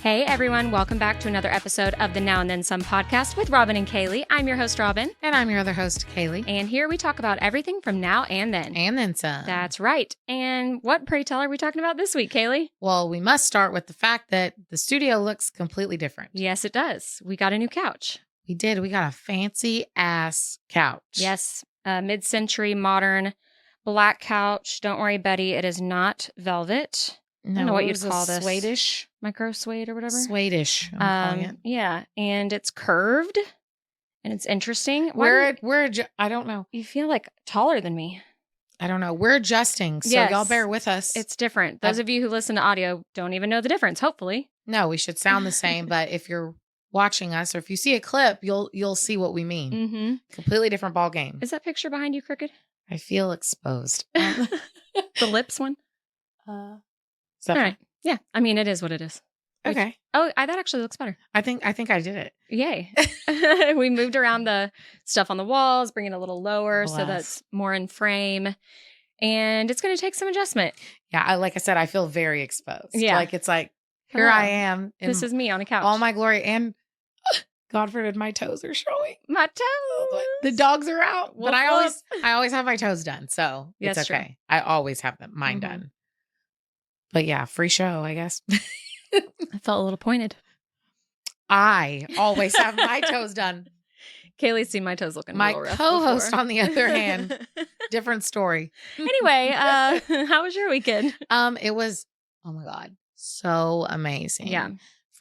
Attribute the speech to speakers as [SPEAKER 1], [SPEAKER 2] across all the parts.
[SPEAKER 1] Hey everyone, welcome back to another episode of the Now and Then Some podcast with Robin and Kaley. I'm your host, Robin.
[SPEAKER 2] And I'm your other host, Kaley.
[SPEAKER 1] And here we talk about everything from now and then.
[SPEAKER 2] And then some.
[SPEAKER 1] That's right. And what, pray tell, are we talking about this week, Kaley?
[SPEAKER 2] Well, we must start with the fact that the studio looks completely different.
[SPEAKER 1] Yes, it does. We got a new couch.
[SPEAKER 2] We did. We got a fancy ass couch.
[SPEAKER 1] Yes, a mid-century modern black couch. Don't worry, Betty, it is not velvet.
[SPEAKER 2] No,
[SPEAKER 1] I don't know what you'd call this.
[SPEAKER 2] Swedish.
[SPEAKER 1] Micro suede or whatever.
[SPEAKER 2] Swedish, I'm calling it.
[SPEAKER 1] Yeah, and it's curved and it's interesting.
[SPEAKER 2] I don't know.
[SPEAKER 1] You feel like taller than me.
[SPEAKER 2] I don't know. We're adjusting, so
[SPEAKER 1] Yes.
[SPEAKER 2] y'all bear with us.
[SPEAKER 1] It's different. Those of you who listen to audio don't even know the difference, hopefully.
[SPEAKER 2] No, we should sound the same, but if you're watching us or if you see a clip, you'll see what we mean.
[SPEAKER 1] Mm-hmm.
[SPEAKER 2] Completely different ball game.
[SPEAKER 1] Is that picture behind you crooked?
[SPEAKER 2] I feel exposed.
[SPEAKER 1] The lips one?
[SPEAKER 2] All
[SPEAKER 1] right. Yeah. I mean, it is what it is.
[SPEAKER 2] Okay.
[SPEAKER 1] That actually looks better.
[SPEAKER 2] I think I did it.
[SPEAKER 1] Yay. We moved around the stuff on the walls, bring it a little lower so that's more in frame. And it's going to take some adjustment.
[SPEAKER 2] Yeah. Like I said, I feel very exposed.
[SPEAKER 1] Yeah.
[SPEAKER 2] Like it's like, here
[SPEAKER 1] Hello.
[SPEAKER 2] I am.
[SPEAKER 1] This is me on a couch.
[SPEAKER 2] All my glory. And God forbid my toes are showing.
[SPEAKER 1] My toes.
[SPEAKER 2] The dogs are out.
[SPEAKER 1] Woof,
[SPEAKER 2] but I always have my toes done. So it's
[SPEAKER 1] That's
[SPEAKER 2] okay.
[SPEAKER 1] true.
[SPEAKER 2] I always have mine done. But yeah, free show, I guess.
[SPEAKER 1] I felt a little pointed.
[SPEAKER 2] I always have my toes done.
[SPEAKER 1] Kaylee's seen my toes looking
[SPEAKER 2] My
[SPEAKER 1] real rough
[SPEAKER 2] co-host,
[SPEAKER 1] before.
[SPEAKER 2] on the other hand, different story.
[SPEAKER 1] Anyway, how was your weekend?
[SPEAKER 2] It was, oh my God, so amazing.
[SPEAKER 1] Yeah.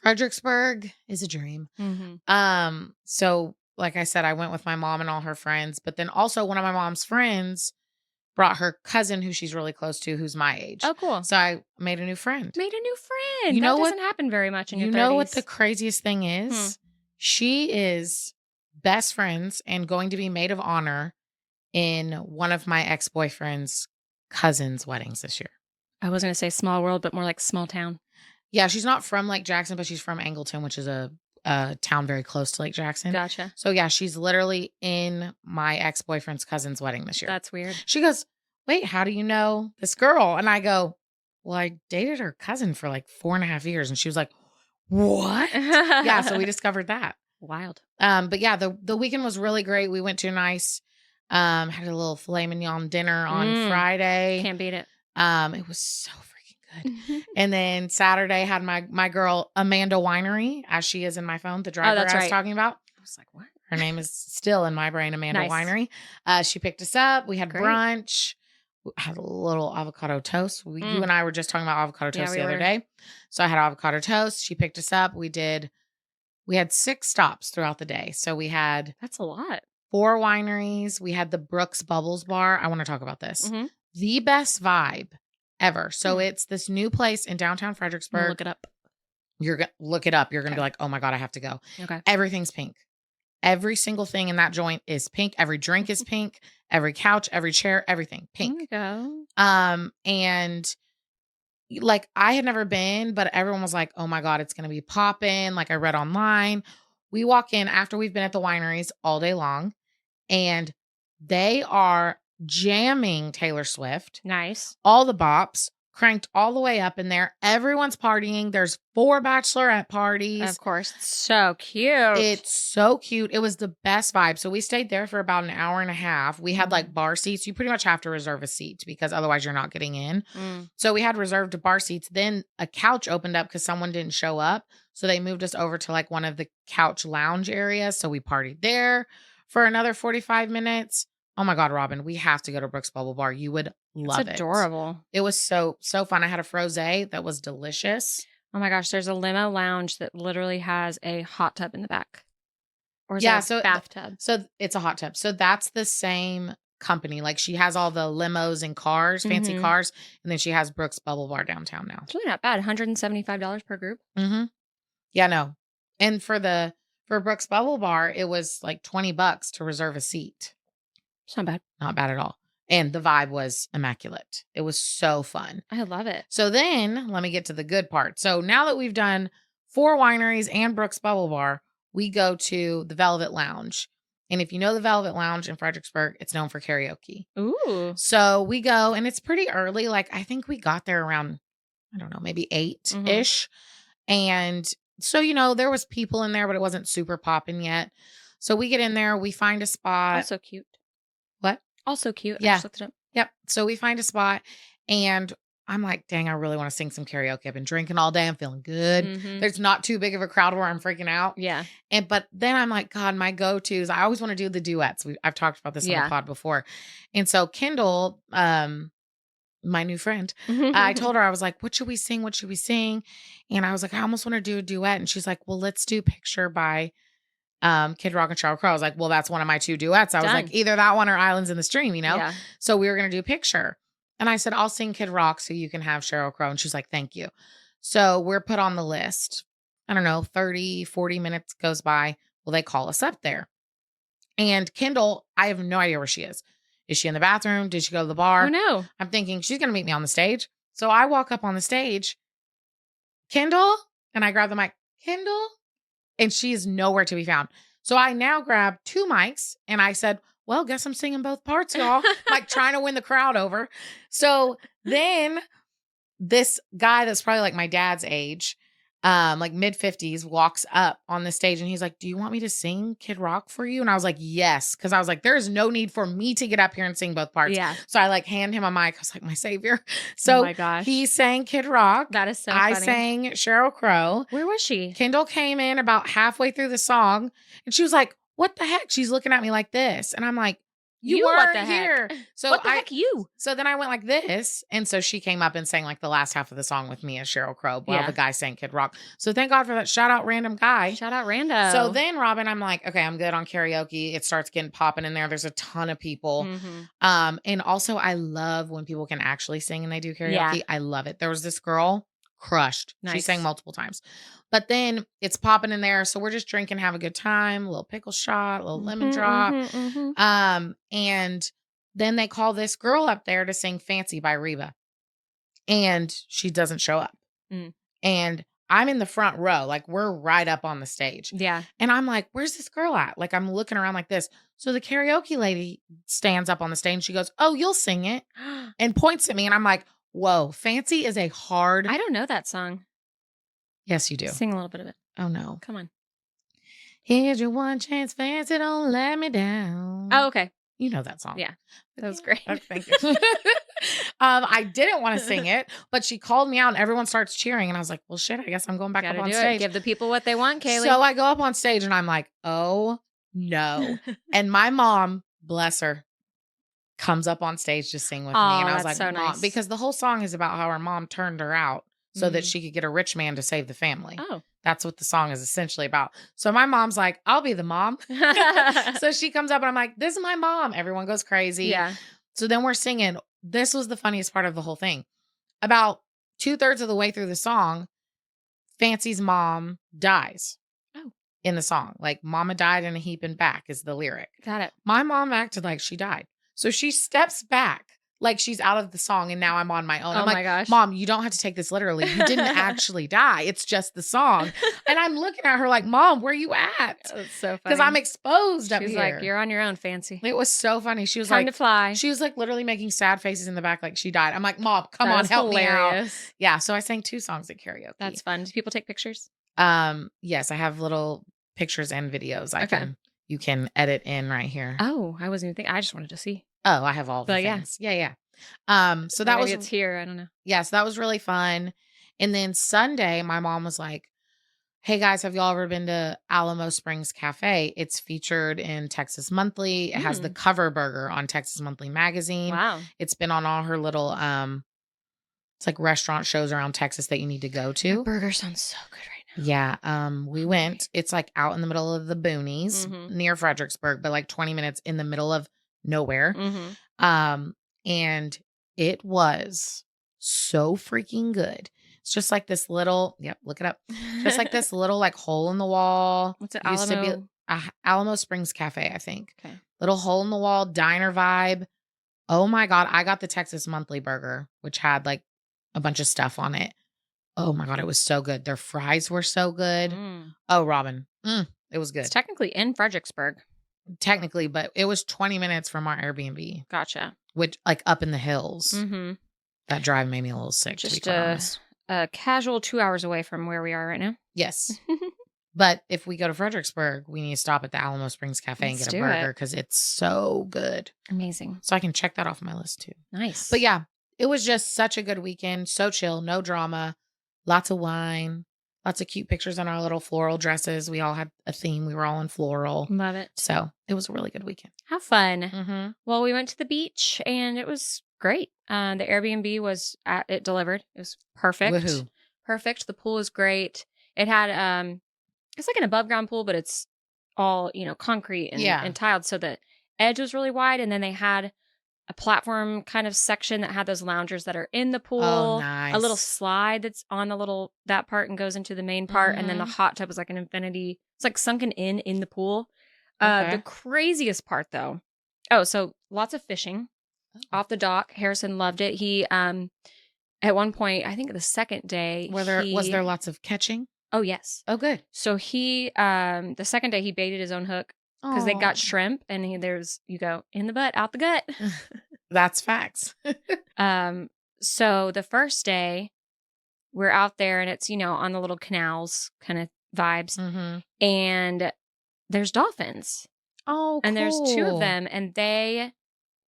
[SPEAKER 2] Fredericksburg is a dream.
[SPEAKER 1] Mm-hmm.
[SPEAKER 2] So like I said, I went with my mom and all her friends, but then also one of my mom's friends brought her cousin who she's really close to, who's my age.
[SPEAKER 1] Oh, cool.
[SPEAKER 2] So I made a new friend.
[SPEAKER 1] Made a new friend.
[SPEAKER 2] You know
[SPEAKER 1] that
[SPEAKER 2] what-
[SPEAKER 1] doesn't happen very much in your 30s.
[SPEAKER 2] You know what the craziest thing is? She is best friends and going to be maid of honor in one of my ex-boyfriend's cousin's weddings this year.
[SPEAKER 1] I was going to say small world, but more like small town.
[SPEAKER 2] Yeah, she's not from Lake Jackson, but she's from Angleton, which is a town very close to Lake Jackson.
[SPEAKER 1] Gotcha.
[SPEAKER 2] So yeah, she's literally in my ex-boyfriend's cousin's wedding this year.
[SPEAKER 1] That's weird.
[SPEAKER 2] She goes, wait, how do you know this girl? And I go, well, I dated her cousin for like 4.5 years. And she was like, what? Yeah, so we discovered that.
[SPEAKER 1] Wild.
[SPEAKER 2] But yeah, the weekend was really great. We went to a nice, had a little filet mignon dinner on Friday.
[SPEAKER 1] Can't beat it.
[SPEAKER 2] It was so freaking good. And then Saturday had my girl Amanda Winery, as she is in my phone, the driver
[SPEAKER 1] that's
[SPEAKER 2] I was
[SPEAKER 1] right.
[SPEAKER 2] talking about.
[SPEAKER 1] I was like, what?
[SPEAKER 2] Her name is still in my brain, Amanda
[SPEAKER 1] Nice.
[SPEAKER 2] Winery. She picked us up. We had
[SPEAKER 1] Great.
[SPEAKER 2] brunch. We had a little avocado toast. You and I were just talking about avocado toast
[SPEAKER 1] Yeah,
[SPEAKER 2] the
[SPEAKER 1] we
[SPEAKER 2] other
[SPEAKER 1] were.
[SPEAKER 2] day. So I had avocado toast. She picked us up. We had 6 stops throughout the day. So we had
[SPEAKER 1] That's a lot.
[SPEAKER 2] 4 wineries. We had the Brooks Bubbles Bar. I want to talk about this.
[SPEAKER 1] Mm-hmm.
[SPEAKER 2] The best vibe ever. So it's this new place in downtown Fredericksburg.
[SPEAKER 1] Look it up.
[SPEAKER 2] You're going to look it up. You're going to be like, oh my God, I have to go.
[SPEAKER 1] Okay.
[SPEAKER 2] Everything's pink. Every single thing in that joint is pink. Every drink is pink. Every couch, every chair, everything pink.
[SPEAKER 1] There you go.
[SPEAKER 2] And like I had never been, but everyone was like, oh my God, it's going to be popping. Like I read online. We walk in after we've been at the wineries all day long and they are jamming Taylor Swift.
[SPEAKER 1] Nice.
[SPEAKER 2] All the bops cranked all the way up in there. Everyone's partying. There's 4 bachelorette parties.
[SPEAKER 1] Of course. So cute.
[SPEAKER 2] It's so cute. It was the best vibe. So we stayed there for about an hour and a half. We had like bar seats. You pretty much have to reserve a seat because otherwise you're not getting in. So we had reserved bar seats. Then a couch opened up because someone didn't show up. So they moved us over to like one of the couch lounge areas. So we partied there for another 45 minutes. Oh my God, Robin, we have to go to Brooks Bubble Bar. You would love it.
[SPEAKER 1] It's adorable.
[SPEAKER 2] It was so fun. I had a frosé that was delicious.
[SPEAKER 1] Oh my gosh, there's a limo lounge that literally has a hot tub in the back. Or is
[SPEAKER 2] Yeah,
[SPEAKER 1] it a
[SPEAKER 2] so
[SPEAKER 1] bathtub?
[SPEAKER 2] So it's a hot tub. So that's the same company. Like she has all the limos and cars, fancy cars, and then she has Brooks Bubble Bar downtown now.
[SPEAKER 1] It's really not bad. $175 per group.
[SPEAKER 2] Yeah, no. And for Brooks Bubble Bar, it was like $20 to reserve a seat.
[SPEAKER 1] It's not bad.
[SPEAKER 2] Not bad at all. And the vibe was immaculate. It was so fun.
[SPEAKER 1] I love it.
[SPEAKER 2] So then let me get to the good part. So now that we've done 4 wineries and Brooks Bubble Bar, we go to the Velvet Lounge. And if you know the Velvet Lounge in Fredericksburg, it's known for karaoke.
[SPEAKER 1] Ooh.
[SPEAKER 2] So we go and it's pretty early. Like I think we got there around, I don't know, maybe 8-ish. And so, you know, there was people in there, but it wasn't super popping yet. So we get in there, we find a spot.
[SPEAKER 1] Also cute.
[SPEAKER 2] What?
[SPEAKER 1] Also cute.
[SPEAKER 2] Yeah.
[SPEAKER 1] I just looked it up.
[SPEAKER 2] Yep. So we find a spot and I'm like, dang, I really want to sing some karaoke. I've been drinking all day. I'm feeling good.
[SPEAKER 1] Mm-hmm.
[SPEAKER 2] There's not too big of a crowd where I'm freaking out.
[SPEAKER 1] Yeah.
[SPEAKER 2] But then I'm like, God, my go-tos, I always want to do the duets. I've talked about this on the pod before. And so Kendall, my new friend, I told her, I was like, what should we sing? What should we sing? And I was like, I almost want to do a duet. And she's like, well, let's do Picture by Kid Rock and Sheryl Crow. I was like, well, that's one of my 2 duets. I was like, either that one or Islands in the Stream, you know?
[SPEAKER 1] Yeah.
[SPEAKER 2] So we were going to do Picture. And I said, I'll sing Kid Rock so you can have Sheryl Crow. And she's like, thank you. So we're put on the list. I don't know, 30, 40 minutes goes by. Well, they call us up there. And Kendall, I have no idea where she is. Is she in the bathroom? Did she go to the bar?
[SPEAKER 1] Oh, no.
[SPEAKER 2] I'm thinking she's going to meet me on the stage. So I walk up on the stage, Kendall, and I grab the mic, Kendall, and she is nowhere to be found. So I now grab 2 mics and I said, well, guess I'm singing both parts, y'all. Like trying to win the crowd over. So then this guy that's probably like my dad's age, like mid-50s, walks up on the stage and he's like, do you want me to sing Kid Rock for you? And I was like, yes. Cause I was like, there's no need for me to get up here and sing both parts.
[SPEAKER 1] Yeah.
[SPEAKER 2] So I like hand him a mic. I was like, my savior. So
[SPEAKER 1] oh my gosh.
[SPEAKER 2] he sang Kid Rock.
[SPEAKER 1] That is so funny.
[SPEAKER 2] I sang Sheryl Crow.
[SPEAKER 1] Where was she?
[SPEAKER 2] Kendall came in about halfway through the song and she was like, what the heck? She's looking at me like this. And I'm like, you weren't here. So
[SPEAKER 1] what the heck you?
[SPEAKER 2] So then I went like this. And so she came up and sang like the last half of the song with me as Sheryl Crow while the guy sang Kid Rock. So thank God for that. Shout out random guy.
[SPEAKER 1] Shout out rando.
[SPEAKER 2] So then Robin, I'm like, okay, I'm good on karaoke. It starts getting popping in there. There's a ton of people.
[SPEAKER 1] Mm-hmm.
[SPEAKER 2] And also I love when people can actually sing and they do karaoke.
[SPEAKER 1] Yeah.
[SPEAKER 2] I love it. There was this girl, crushed.
[SPEAKER 1] Nice.
[SPEAKER 2] She sang multiple times. But then it's popping in there. So we're just drinking, have a good time, a little pickle shot, a little lemon drop. And then they call this girl up there to sing Fancy by Reba. And she doesn't show up. And I'm in the front row. Like we're right up on the stage.
[SPEAKER 1] Yeah.
[SPEAKER 2] And I'm like, where's this girl at? Like I'm looking around like this. So the karaoke lady stands up on the stage and she goes, oh, you'll sing it. And points at me. And I'm like, whoa, Fancy is a hard.
[SPEAKER 1] I don't know that song.
[SPEAKER 2] Yes, you do.
[SPEAKER 1] Sing a little bit of it.
[SPEAKER 2] Oh, no.
[SPEAKER 1] Come on.
[SPEAKER 2] Here's your one chance, Fancy, don't let me down.
[SPEAKER 1] Oh, okay.
[SPEAKER 2] You know that song.
[SPEAKER 1] Yeah. That was great.
[SPEAKER 2] Oh, thank you. I didn't want to sing it, but she called me out and everyone starts cheering. And I was like, well, shit, I guess I'm going back up on stage.
[SPEAKER 1] Give the people what they want, Kaley.
[SPEAKER 2] So I go up on stage and I'm like, oh, no. And my mom, bless her, comes up on stage to sing with me. And I was like,
[SPEAKER 1] so
[SPEAKER 2] Mom,
[SPEAKER 1] nice.
[SPEAKER 2] because the whole song is about how her mom turned her out so that she could get a rich man to save the family.
[SPEAKER 1] Oh.
[SPEAKER 2] That's what the song is essentially about. So my mom's like, I'll be the mom. So she comes up and I'm like, this is my mom. Everyone goes crazy.
[SPEAKER 1] Yeah.
[SPEAKER 2] So then we're singing. This was the funniest part of the whole thing. About 2/3 of the way through the song, Fancy's mom dies.
[SPEAKER 1] Oh.
[SPEAKER 2] In the song. Like, mama died in a heap and back is the lyric.
[SPEAKER 1] Got it.
[SPEAKER 2] My mom acted like she died. So she steps back like she's out of the song and now I'm on my own. I'm
[SPEAKER 1] oh
[SPEAKER 2] like,
[SPEAKER 1] my gosh.
[SPEAKER 2] Mom, you don't have to take this literally. You didn't actually die. It's just the song. And I'm looking at her like, Mom, where you at?
[SPEAKER 1] That's so funny.
[SPEAKER 2] Because I'm exposed up
[SPEAKER 1] She's
[SPEAKER 2] here.
[SPEAKER 1] like, you're on your own, Fancy.
[SPEAKER 2] It was so funny. She was
[SPEAKER 1] Time
[SPEAKER 2] like,
[SPEAKER 1] to fly.
[SPEAKER 2] she was like literally making sad faces in the back like she died. I'm like, Mom, come
[SPEAKER 1] That
[SPEAKER 2] on,
[SPEAKER 1] is
[SPEAKER 2] help
[SPEAKER 1] hilarious.
[SPEAKER 2] me out. Yeah. So I sang 2 songs at karaoke.
[SPEAKER 1] That's fun. Do people take pictures?
[SPEAKER 2] Yes, I have little pictures and videos.
[SPEAKER 1] Okay.
[SPEAKER 2] You can edit in right here.
[SPEAKER 1] Oh, I wasn't even thinking. I just wanted to see.
[SPEAKER 2] Oh, I have all the
[SPEAKER 1] But yeah.
[SPEAKER 2] things. Yeah. So that
[SPEAKER 1] Maybe
[SPEAKER 2] was
[SPEAKER 1] it's here. I don't know.
[SPEAKER 2] yeah, so that was really fun. And then Sunday, my mom was like, hey guys, have y'all ever been to Alamo Springs Cafe? It's featured in Texas Monthly. It has the cover burger on Texas Monthly magazine.
[SPEAKER 1] Wow.
[SPEAKER 2] It's been on all her little it's like restaurant shows around Texas that you need to go to.
[SPEAKER 1] That burger sounds so good right now.
[SPEAKER 2] Yeah. We went. It's like out in the middle of the boonies near Fredericksburg, but like 20 minutes in the middle of nowhere. And it was so freaking good. It's just like this little, look it up. Just like this little like hole in the wall.
[SPEAKER 1] What's it?
[SPEAKER 2] Used
[SPEAKER 1] Alamo?
[SPEAKER 2] to be Alamo Springs Cafe, I think.
[SPEAKER 1] Okay.
[SPEAKER 2] Little hole in the wall diner vibe. Oh my God. I got the Texas Monthly burger, which had like a bunch of stuff on it. Oh my God. It was so good. Their fries were so good. Oh, Robin. It was good.
[SPEAKER 1] It's technically in Fredericksburg.
[SPEAKER 2] Technically, but it was 20 minutes from our Airbnb.
[SPEAKER 1] Gotcha.
[SPEAKER 2] Which like up in the hills. That drive made me a little sick,
[SPEAKER 1] Just
[SPEAKER 2] to be quite honest.
[SPEAKER 1] a casual 2 hours away from where we are right now.
[SPEAKER 2] Yes. But if we go to Fredericksburg, we need to stop at the Alamo Springs Cafe and get a burger because it's so good.
[SPEAKER 1] Amazing.
[SPEAKER 2] So I can check that off my list too.
[SPEAKER 1] Nice.
[SPEAKER 2] But yeah, it was just such a good weekend. So chill, no drama, lots of wine, lots of cute pictures on our little floral dresses. We all had a theme. We were all in floral.
[SPEAKER 1] Love it.
[SPEAKER 2] So it was a really good weekend.
[SPEAKER 1] How fun.
[SPEAKER 2] Mm-hmm.
[SPEAKER 1] Well, we went to the beach and it was great. The Airbnb was it delivered. It was perfect.
[SPEAKER 2] Woohoo.
[SPEAKER 1] Perfect. The pool is great. It had it's like an above ground pool, but it's all, concrete and tiled. So the edge was really wide. And then they had a platform kind of section that had those loungers that are in the pool.
[SPEAKER 2] Oh, nice.
[SPEAKER 1] A little slide that's on that part and goes into the main part. And then the hot tub was like an infinity. It's like sunken in the pool. The craziest part though. Oh, so lots of fishing off the dock. Harrison loved it. He, at one point, I think the second day.
[SPEAKER 2] Was there lots of catching?
[SPEAKER 1] Oh, yes.
[SPEAKER 2] Oh, good.
[SPEAKER 1] So he, the second day he baited his own hook because they got shrimp and you go in the butt, out the gut.
[SPEAKER 2] That's facts.
[SPEAKER 1] So the first day we're out there and it's, on the little canals kind of vibes and there's dolphins.
[SPEAKER 2] Oh, cool.
[SPEAKER 1] And there's 2 of them and they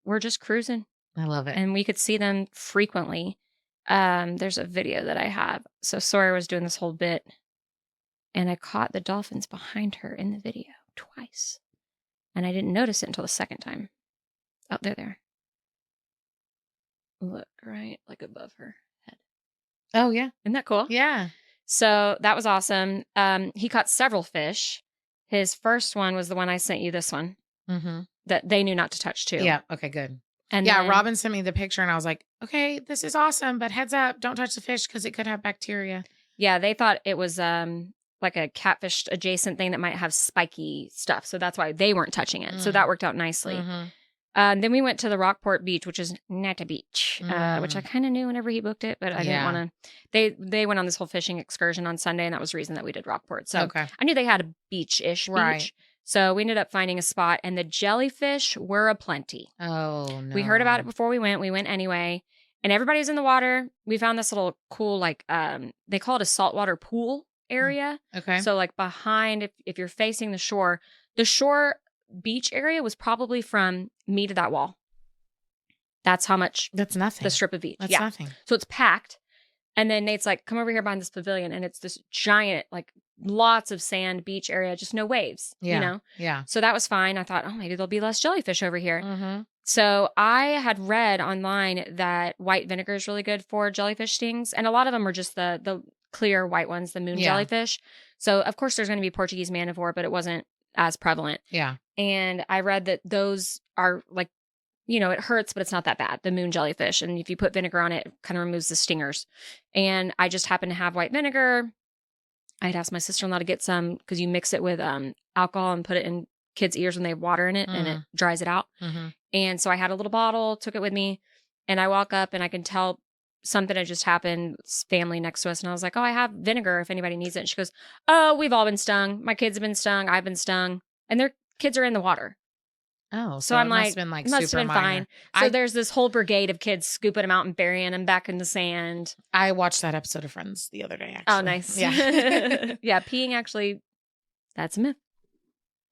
[SPEAKER 1] were just cruising.
[SPEAKER 2] I love it.
[SPEAKER 1] And we could see them frequently. There's a video that I have. So Sawyer was doing this whole bit. And I caught the dolphins behind her in the video twice. And I didn't notice it until the second time. Oh, there. Look, right? Like above her head.
[SPEAKER 2] Oh, yeah.
[SPEAKER 1] Isn't that cool?
[SPEAKER 2] Yeah.
[SPEAKER 1] So that was awesome. He caught several fish. His first one was the one I sent you, this one. Mm-hmm. That they knew not to touch too.
[SPEAKER 2] Yeah. Okay, good.
[SPEAKER 1] And
[SPEAKER 2] yeah, Robin sent me the picture and I was like, okay, this is awesome. But heads up, don't touch the fish because it could have bacteria.
[SPEAKER 1] Yeah, they thought it was like a catfish adjacent thing that might have spiky stuff. So that's why they weren't touching it. So that worked out nicely. Then we went to the Rockport Beach, which is Netta Beach, which I kind of knew whenever he booked it, but I didn't want to. They went on this whole fishing excursion on Sunday, and that was the reason that we did Rockport. So I knew they had a beach-ish beach. So we ended up finding a spot, and the jellyfish were aplenty.
[SPEAKER 2] Oh, no.
[SPEAKER 1] We heard about it before we went. We went anyway. And everybody's in the water. We found this little cool, they call it a saltwater pool area.
[SPEAKER 2] Okay.
[SPEAKER 1] So behind, if you're facing the shore beach area was probably from me to that wall. That's how much.
[SPEAKER 2] That's nothing.
[SPEAKER 1] The strip of beach.
[SPEAKER 2] That's nothing.
[SPEAKER 1] So it's packed. And then Nate's like, come over here behind this pavilion. And it's this giant, lots of sand beach area, just no waves,
[SPEAKER 2] Yeah.
[SPEAKER 1] So that was fine. I thought, maybe there'll be less jellyfish over here. Mm-hmm. So I had read online that white vinegar is really good for jellyfish stings. And a lot of them are just the clear white ones, the moon jellyfish. So of course there's going to be Portuguese manivore, but it wasn't as prevalent.
[SPEAKER 2] Yeah.
[SPEAKER 1] And I read that those are it hurts, but it's not that bad, the moon jellyfish. And if you put vinegar on it, it kind of removes the stingers. And I just happened to have white vinegar. I'd asked my sister-in-law to get some because you mix it with alcohol and put it in kids' ears when they have water in it and it dries it out. Mm-hmm. And so I had a little bottle, took it with me, and I walk up and I can tell something had just happened. It's family next to us. And I was like, I have vinegar if anybody needs it. And she goes, we've all been stung. My kids have been stung. I've been stung. And their kids are in the water.
[SPEAKER 2] Oh,
[SPEAKER 1] so I'm
[SPEAKER 2] must have been
[SPEAKER 1] fine. So there's this whole brigade of kids scooping them out and burying them back in the sand.
[SPEAKER 2] I watched that episode of Friends the other day, actually.
[SPEAKER 1] Oh, nice.
[SPEAKER 2] Yeah.
[SPEAKER 1] Yeah, peeing actually, that's a myth.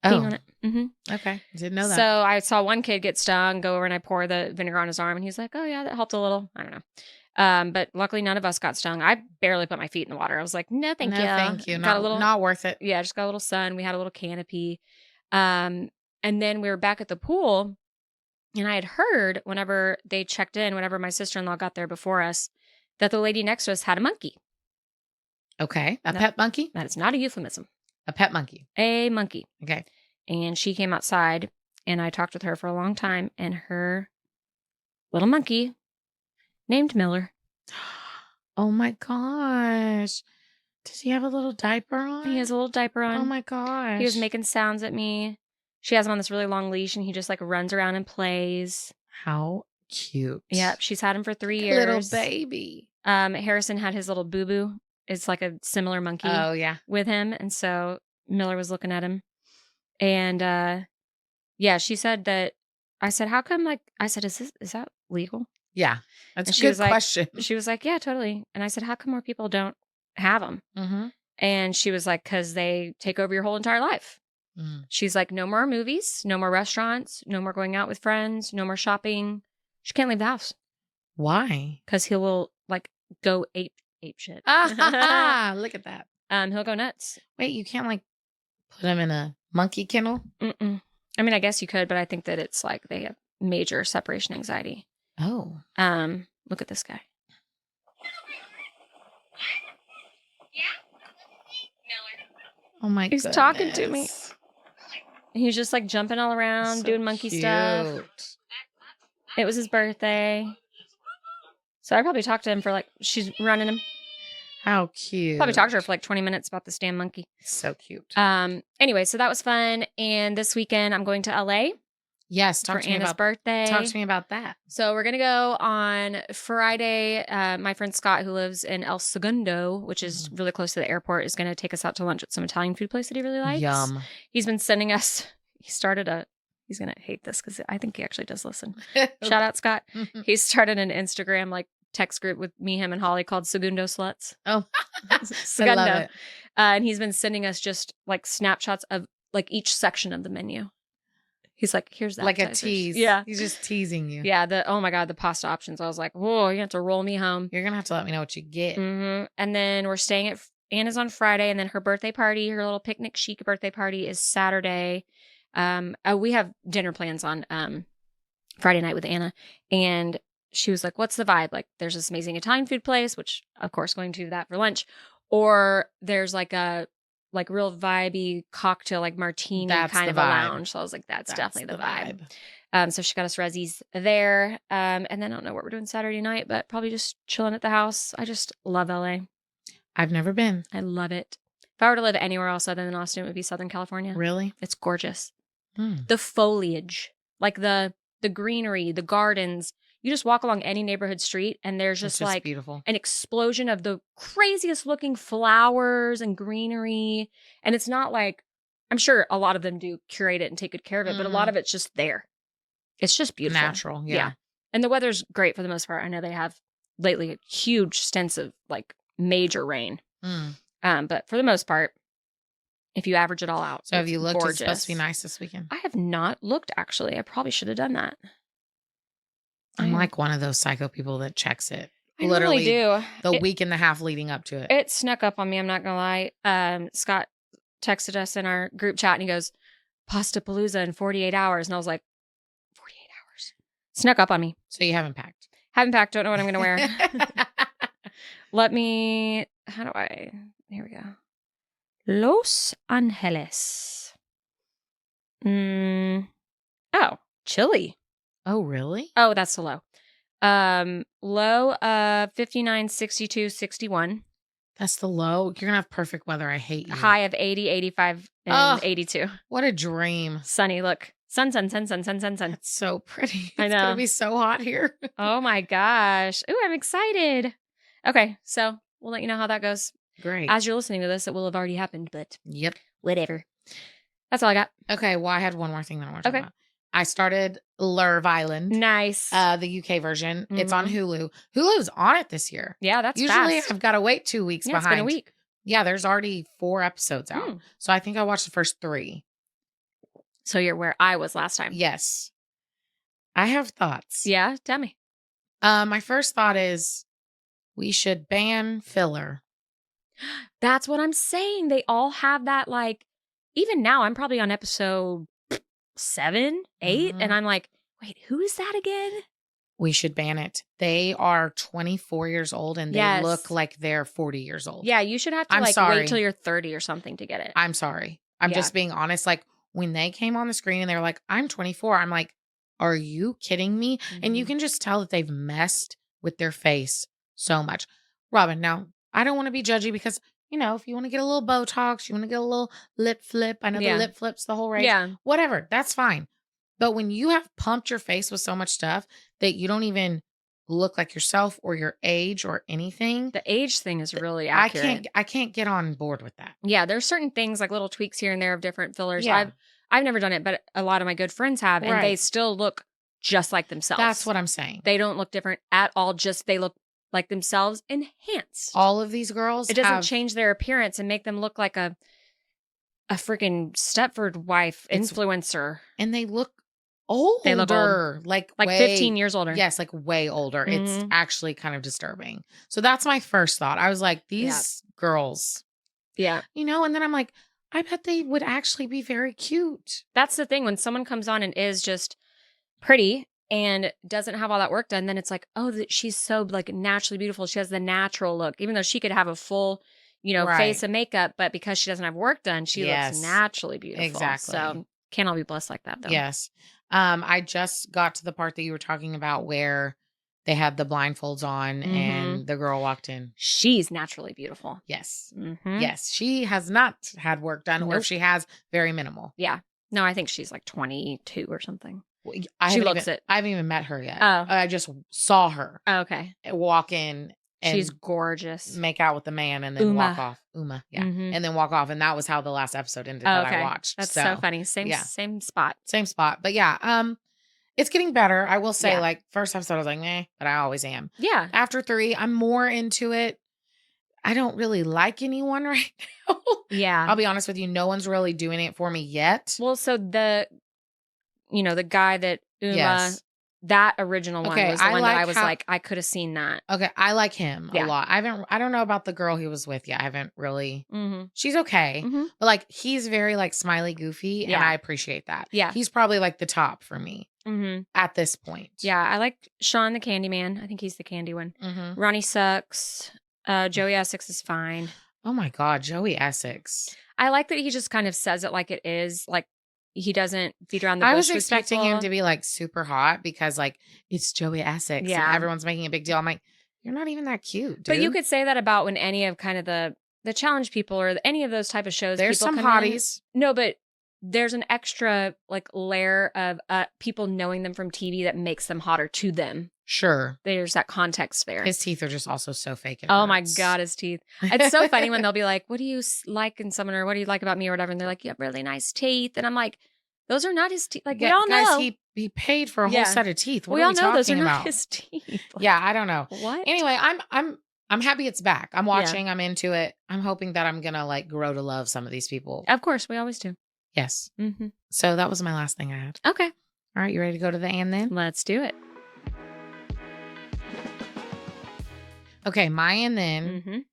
[SPEAKER 2] Peeing
[SPEAKER 1] on it. Mm-hmm.
[SPEAKER 2] Okay. Didn't know that.
[SPEAKER 1] So I saw one kid get stung, go over and I pour the vinegar on his arm and he's like, oh yeah, that helped a little. I don't know. But luckily none of us got stung. I barely put my feet in the water. I was like, no, thank you.
[SPEAKER 2] Thank you.
[SPEAKER 1] Not
[SPEAKER 2] worth it.
[SPEAKER 1] Yeah, just got a little sun. We had a little canopy. And then we were back at the pool. And I had heard whenever they checked in, whenever my sister-in-law got there before us, that the lady next to us had a monkey.
[SPEAKER 2] Okay. A pet monkey?
[SPEAKER 1] That is not a euphemism.
[SPEAKER 2] A pet monkey.
[SPEAKER 1] A monkey.
[SPEAKER 2] Okay.
[SPEAKER 1] And she came outside and I talked with her for a long time. And her little monkey named Miller.
[SPEAKER 2] Oh my gosh. Does he have a little diaper on?
[SPEAKER 1] He has a little diaper on.
[SPEAKER 2] Oh my gosh.
[SPEAKER 1] He was making sounds at me. She has him on this really long leash and he just runs around and plays.
[SPEAKER 2] How cute.
[SPEAKER 1] Yep. She's had him for 3 years.
[SPEAKER 2] Little baby.
[SPEAKER 1] Harrison had his little boo-boo. It's like a similar monkey.
[SPEAKER 2] Oh, yeah.
[SPEAKER 1] With him. And so Miller was looking at him. And she said that, I said, how come, I said, is that legal?
[SPEAKER 2] Yeah. That's
[SPEAKER 1] And
[SPEAKER 2] a
[SPEAKER 1] she
[SPEAKER 2] good
[SPEAKER 1] was like-
[SPEAKER 2] question.
[SPEAKER 1] She was like, yeah, totally. And I said, how come more people don't have them?
[SPEAKER 2] Mm-hmm.
[SPEAKER 1] And she was like, because they take over your whole entire life.
[SPEAKER 2] Mm.
[SPEAKER 1] She's like, no more movies, no more restaurants, no more going out with friends, no more shopping. She can't leave the house
[SPEAKER 2] Why?
[SPEAKER 1] because he will like go ape shit.
[SPEAKER 2] Look at that.
[SPEAKER 1] He'll go nuts.
[SPEAKER 2] Wait, you can't like put him in a monkey kennel?
[SPEAKER 1] Mm-mm. I mean, I guess you could, but I think that it's like they have major separation anxiety.
[SPEAKER 2] Oh.
[SPEAKER 1] Look at this guy.
[SPEAKER 2] Oh my god.
[SPEAKER 1] He's talking to me. He's just like jumping all around,
[SPEAKER 2] So
[SPEAKER 1] doing monkey stuff.
[SPEAKER 2] cute.
[SPEAKER 1] It was his birthday. So I probably talked to him for like, she's running him.
[SPEAKER 2] How cute.
[SPEAKER 1] Probably talked to her for like 20 minutes about this damn monkey.
[SPEAKER 2] So cute.
[SPEAKER 1] Anyway, so that was fun. And this weekend I'm going to LA
[SPEAKER 2] Yes,
[SPEAKER 1] for Anna's birthday.
[SPEAKER 2] Talk to me about that.
[SPEAKER 1] So we're going to go on Friday. My friend Scott, who lives in El Segundo, which is really close to the airport, is going to take us out to lunch at some Italian food place that he really likes.
[SPEAKER 2] Yum.
[SPEAKER 1] He's been sending us, he's going to hate this because I think he actually does listen. Shout out, Scott. He started an Instagram like text group with me, him, and Holly called Segundo Sluts.
[SPEAKER 2] Oh,
[SPEAKER 1] Segundo.
[SPEAKER 2] I love it.
[SPEAKER 1] And he's been sending us just like snapshots of like each section of the menu. He's like, here's that.
[SPEAKER 2] Like a tease.
[SPEAKER 1] Yeah.
[SPEAKER 2] He's just teasing you.
[SPEAKER 1] Yeah. Oh my God, the pasta options. I was like, whoa, you have to roll me home.
[SPEAKER 2] You're going to have to let me know what you get.
[SPEAKER 1] Mm-hmm. And then we're staying at Anna's on Friday. And then her birthday party, her little picnic chic birthday party is Saturday. We have dinner plans on Friday night with Anna. And she was like, what's the vibe? Like, there's this amazing Italian food place, which of course going to that for lunch. Or there's like a real vibey cocktail, like martini kind of a lounge. So I was like, that's definitely the vibe. So she got us Rezzies there. And then I don't know what we're doing Saturday night, but probably just chilling at the house. I just love LA.
[SPEAKER 2] I've never been.
[SPEAKER 1] I love it. If I were to live anywhere else other than Austin, it would be Southern California.
[SPEAKER 2] Really?
[SPEAKER 1] It's gorgeous. The foliage, like the greenery, the gardens. You just walk along any neighborhood street and there's just like
[SPEAKER 2] beautiful.
[SPEAKER 1] An explosion of the craziest looking flowers and greenery. And it's not like, I'm sure a lot of them do curate it and take good care of it, but a lot of it's just there. It's just beautiful.
[SPEAKER 2] Natural. Yeah.
[SPEAKER 1] And the weather's great for the most part. I know they have lately huge stints of like major rain. But for the most part, if you average it all out.
[SPEAKER 2] So have you looked?
[SPEAKER 1] Gorgeous.
[SPEAKER 2] It's supposed to be nice this weekend.
[SPEAKER 1] I have not looked, actually. I probably should have done that.
[SPEAKER 2] I'm like one of those psycho people that checks it.
[SPEAKER 1] I
[SPEAKER 2] Literally
[SPEAKER 1] really do.
[SPEAKER 2] The week and a half leading up to it.
[SPEAKER 1] It snuck up on me. I'm not going to lie. Scott texted us in our group chat and he goes, Pastapalooza in 48 hours. And I was like, 48 hours. Snuck up on me.
[SPEAKER 2] So you haven't packed?
[SPEAKER 1] Haven't packed. Don't know what I'm going to wear. Here we go. Los Angeles. Oh, chilly.
[SPEAKER 2] Oh, really?
[SPEAKER 1] Oh, that's the low. Low 59, 62, 61.
[SPEAKER 2] That's the low. You're going to have perfect weather. I hate you.
[SPEAKER 1] High of 80, 85, and 82.
[SPEAKER 2] What a dream.
[SPEAKER 1] Sunny. Look. Sun.
[SPEAKER 2] It's so pretty.
[SPEAKER 1] I know.
[SPEAKER 2] It's going to be so hot here.
[SPEAKER 1] Oh my gosh. Ooh, I'm excited. Okay, so we'll let you know how that goes.
[SPEAKER 2] Great.
[SPEAKER 1] As you're listening to this, it will have already happened, but
[SPEAKER 2] Yep.
[SPEAKER 1] whatever. That's all I got.
[SPEAKER 2] Okay, well, I had one more thing that I want to talk
[SPEAKER 1] Okay.
[SPEAKER 2] about. I started Love Island.
[SPEAKER 1] Nice.
[SPEAKER 2] The UK version. It's on Hulu. Hulu's on it this year.
[SPEAKER 1] Yeah, that's
[SPEAKER 2] Usually
[SPEAKER 1] fast.
[SPEAKER 2] I've got to wait 2 weeks
[SPEAKER 1] Yeah,
[SPEAKER 2] behind.
[SPEAKER 1] it's been a week.
[SPEAKER 2] Yeah, there's already 4 episodes out. So I think I watched the first 3.
[SPEAKER 1] So you're where I was last time.
[SPEAKER 2] Yes. I have thoughts.
[SPEAKER 1] Yeah, tell me.
[SPEAKER 2] My first thought is we should ban filler.
[SPEAKER 1] That's what I'm saying. They all have that, like, even now, I'm probably on episode 7, 8, and I'm like, wait, who is that again?
[SPEAKER 2] We should ban it. They are 24 years old and they look like they're 40 years old.
[SPEAKER 1] Yeah, you should have to wait till you're 30 or something to get it.
[SPEAKER 2] I'm sorry. I'm just being honest. Like when they came on the screen and they were like, I'm 24. I'm like, are you kidding me? And you can just tell that they've messed with their face so much. Robin, now I don't want to be judgy because, you know, if you want to get a little Botox, you want to get a little lip flip. I know the lip flip's the whole rage.
[SPEAKER 1] Yeah.
[SPEAKER 2] Whatever. That's fine. But when you have pumped your face with so much stuff that you don't even look like yourself or your age or anything.
[SPEAKER 1] The age thing is really accurate.
[SPEAKER 2] I can't get on board with that.
[SPEAKER 1] Yeah, there's certain things like little tweaks here and there of different fillers.
[SPEAKER 2] Yeah.
[SPEAKER 1] I've never done it, but a lot of my good friends have, and they still look just like themselves.
[SPEAKER 2] That's what I'm saying.
[SPEAKER 1] They don't look different at all. Just they look like themselves enhanced.
[SPEAKER 2] All of these girls,
[SPEAKER 1] it doesn't change their appearance and make them look like a freaking Stepford wife influencer.
[SPEAKER 2] And they look older. They look old. Like way,
[SPEAKER 1] 15 years older.
[SPEAKER 2] Yes, like way older. Mm-hmm. It's actually kind of disturbing. So that's my first thought. I was like, these girls.
[SPEAKER 1] Yeah.
[SPEAKER 2] You know, and then I'm like, I bet they would actually be very cute.
[SPEAKER 1] That's the thing. When someone comes on and is just pretty and doesn't have all that work done, then it's like, oh, she's so like naturally beautiful. She has the natural look, even though she could have a full, face of makeup, but because she doesn't have work done, she looks naturally beautiful.
[SPEAKER 2] Exactly.
[SPEAKER 1] So can't all be blessed like that, though.
[SPEAKER 2] Yes. I just got to the part that you were talking about where they had the blindfolds on and the girl walked in.
[SPEAKER 1] She's naturally beautiful.
[SPEAKER 2] Yes. Mm-hmm. Yes. She has not had work done, or if she has, very minimal.
[SPEAKER 1] Yeah. No, I think she's like 22 or something.
[SPEAKER 2] I haven't even met her yet. Oh. I just saw her.
[SPEAKER 1] Oh, okay.
[SPEAKER 2] Walk in. And
[SPEAKER 1] she's gorgeous.
[SPEAKER 2] Make out with the man and then walk off. Yeah. Mm-hmm. And then walk off. And that was how the last episode ended that I watched.
[SPEAKER 1] That's so funny. Same spot.
[SPEAKER 2] Same spot. But yeah, it's getting better. I will say, like, first episode I was like, meh, but I always am.
[SPEAKER 1] Yeah.
[SPEAKER 2] After 3, I'm more into it. I don't really like anyone right now.
[SPEAKER 1] Yeah.
[SPEAKER 2] I'll be honest with you. No one's really doing it for me yet.
[SPEAKER 1] Well, so the guy that Uma, that original one was the one that I was like, I could have seen that.
[SPEAKER 2] Okay. I like him a lot. I don't know about the girl he was with yet. I haven't really, she's okay. Mm-hmm. But like, he's very like smiley, goofy. And I appreciate that. Yeah. He's probably like the top for me at this point.
[SPEAKER 1] Yeah. I like Sean the Candyman. I think he's the candy one. Mm-hmm. Ronnie sucks. Joey Essex is fine.
[SPEAKER 2] Oh my God. Joey Essex.
[SPEAKER 1] I like that he just kind of says it like it is. Like, he doesn't beat around the bush.
[SPEAKER 2] I was expecting him to be like super hot because like it's Joey Essex and everyone's making a big deal. I'm like, you're not even that cute, dude.
[SPEAKER 1] But you could say that about when any of kind of the challenge people or any of those type of shows.
[SPEAKER 2] There's some hotties.
[SPEAKER 1] No, but there's an extra like layer of people knowing them from TV that makes them hotter to them.
[SPEAKER 2] Sure.
[SPEAKER 1] There's that context there.
[SPEAKER 2] His teeth are just also so fake.
[SPEAKER 1] Oh my God, his teeth. It's so funny when they'll be like, what do you like in someone or what do you like about me or whatever? And they're like, you have really nice teeth. And I'm like, those are not his teeth. Like, we all know.
[SPEAKER 2] Guys, he paid for a whole set of teeth. What
[SPEAKER 1] we
[SPEAKER 2] are
[SPEAKER 1] all
[SPEAKER 2] we
[SPEAKER 1] know
[SPEAKER 2] talking
[SPEAKER 1] those are
[SPEAKER 2] about?
[SPEAKER 1] not his teeth. Like,
[SPEAKER 2] yeah, I don't know.
[SPEAKER 1] What?
[SPEAKER 2] Anyway, I'm happy it's back. I'm watching. I'm into it. I'm hoping that I'm going to like grow to love some of these people.
[SPEAKER 1] Of course. We always do.
[SPEAKER 2] Yes. Mm-hmm. So that was my last thing I had.
[SPEAKER 1] Okay.
[SPEAKER 2] All right. You ready to go to the and then?
[SPEAKER 1] Let's do it.
[SPEAKER 2] Okay. My and then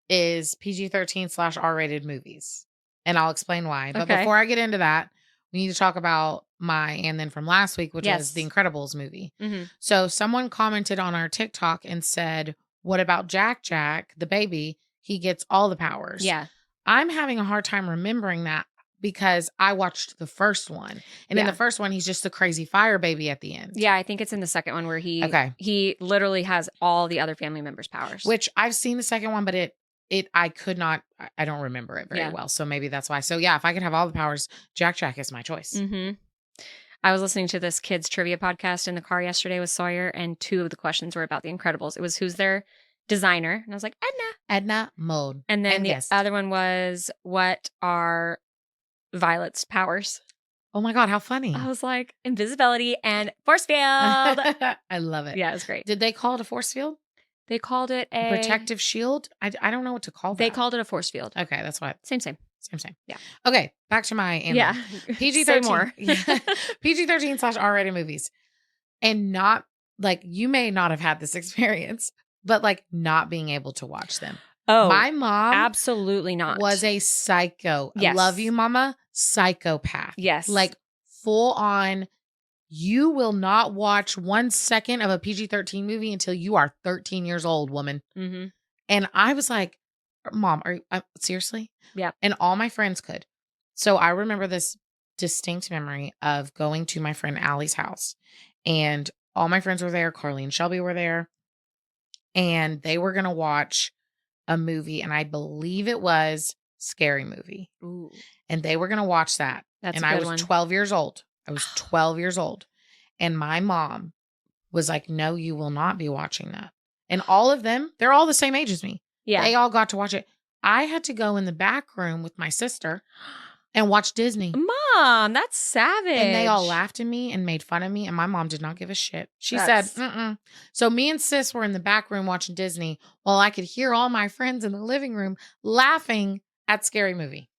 [SPEAKER 2] is PG-13 / R-rated movies. And I'll explain why. But before I get into that, we need to talk about my and then from last week, which was the Incredibles movie. Mm-hmm. So someone commented on our TikTok and said, what about Jack, the baby? He gets all the powers.
[SPEAKER 1] Yeah.
[SPEAKER 2] I'm having a hard time remembering that because I watched the first one. And in the first one, he's just a crazy fire baby at the end.
[SPEAKER 1] Yeah, I think it's in the second one where he literally has all the other family members' powers.
[SPEAKER 2] Which I've seen the second one, but I don't remember it very well. So maybe that's why. So yeah, if I could have all the powers, Jack is my choice.
[SPEAKER 1] Mm-hmm. I was listening to this kids trivia podcast in the car yesterday with Sawyer, and 2 of the questions were about the Incredibles. It was who's their designer? And I was like,
[SPEAKER 2] Edna Mode.
[SPEAKER 1] And then the other one was, what are Violet's powers?
[SPEAKER 2] Oh my God, how funny.
[SPEAKER 1] I was like, invisibility and force field.
[SPEAKER 2] I love it.
[SPEAKER 1] Yeah, it was great.
[SPEAKER 2] Did they call it a force field?
[SPEAKER 1] They called it a
[SPEAKER 2] protective shield. I don't know what to call that.
[SPEAKER 1] They called it a force field.
[SPEAKER 2] Okay, that's what.
[SPEAKER 1] Same.
[SPEAKER 2] Yeah. Okay, back to my PG-13.
[SPEAKER 1] More.
[SPEAKER 2] PG-13 / R-rated movies, and not like you may not have had this experience, but like not being able to watch them.
[SPEAKER 1] Oh,
[SPEAKER 2] my mom
[SPEAKER 1] absolutely not
[SPEAKER 2] was a psycho. Yes. I love you, mama. Psychopath.
[SPEAKER 1] Yes,
[SPEAKER 2] like full on. You will not watch 1 second of a PG-13 movie until you are 13 years old, woman. Mm-hmm. And I was like, Mom, are you seriously?
[SPEAKER 1] Yeah.
[SPEAKER 2] And all my friends could. So I remember this distinct memory of going to my friend Allie's house. And all my friends were there. Carly and Shelby were there. And they were going to watch a movie. And I believe it was Scary Movie.
[SPEAKER 1] Ooh.
[SPEAKER 2] And they were going to watch that.
[SPEAKER 1] That's
[SPEAKER 2] and
[SPEAKER 1] a good
[SPEAKER 2] I was 12 years old. I was 12 years old. And my mom was like, no, you will not be watching that. And all of them, they're all the same age as me.
[SPEAKER 1] Yeah.
[SPEAKER 2] They all got to watch it. I had to go in the back room with my sister and watch Disney.
[SPEAKER 1] Mom, that's savage.
[SPEAKER 2] And they all laughed at me and made fun of me. And my mom did not give a shit. She said, mm-mm. So me and sis were in the back room watching Disney while I could hear all my friends in the living room laughing at Scary Movie.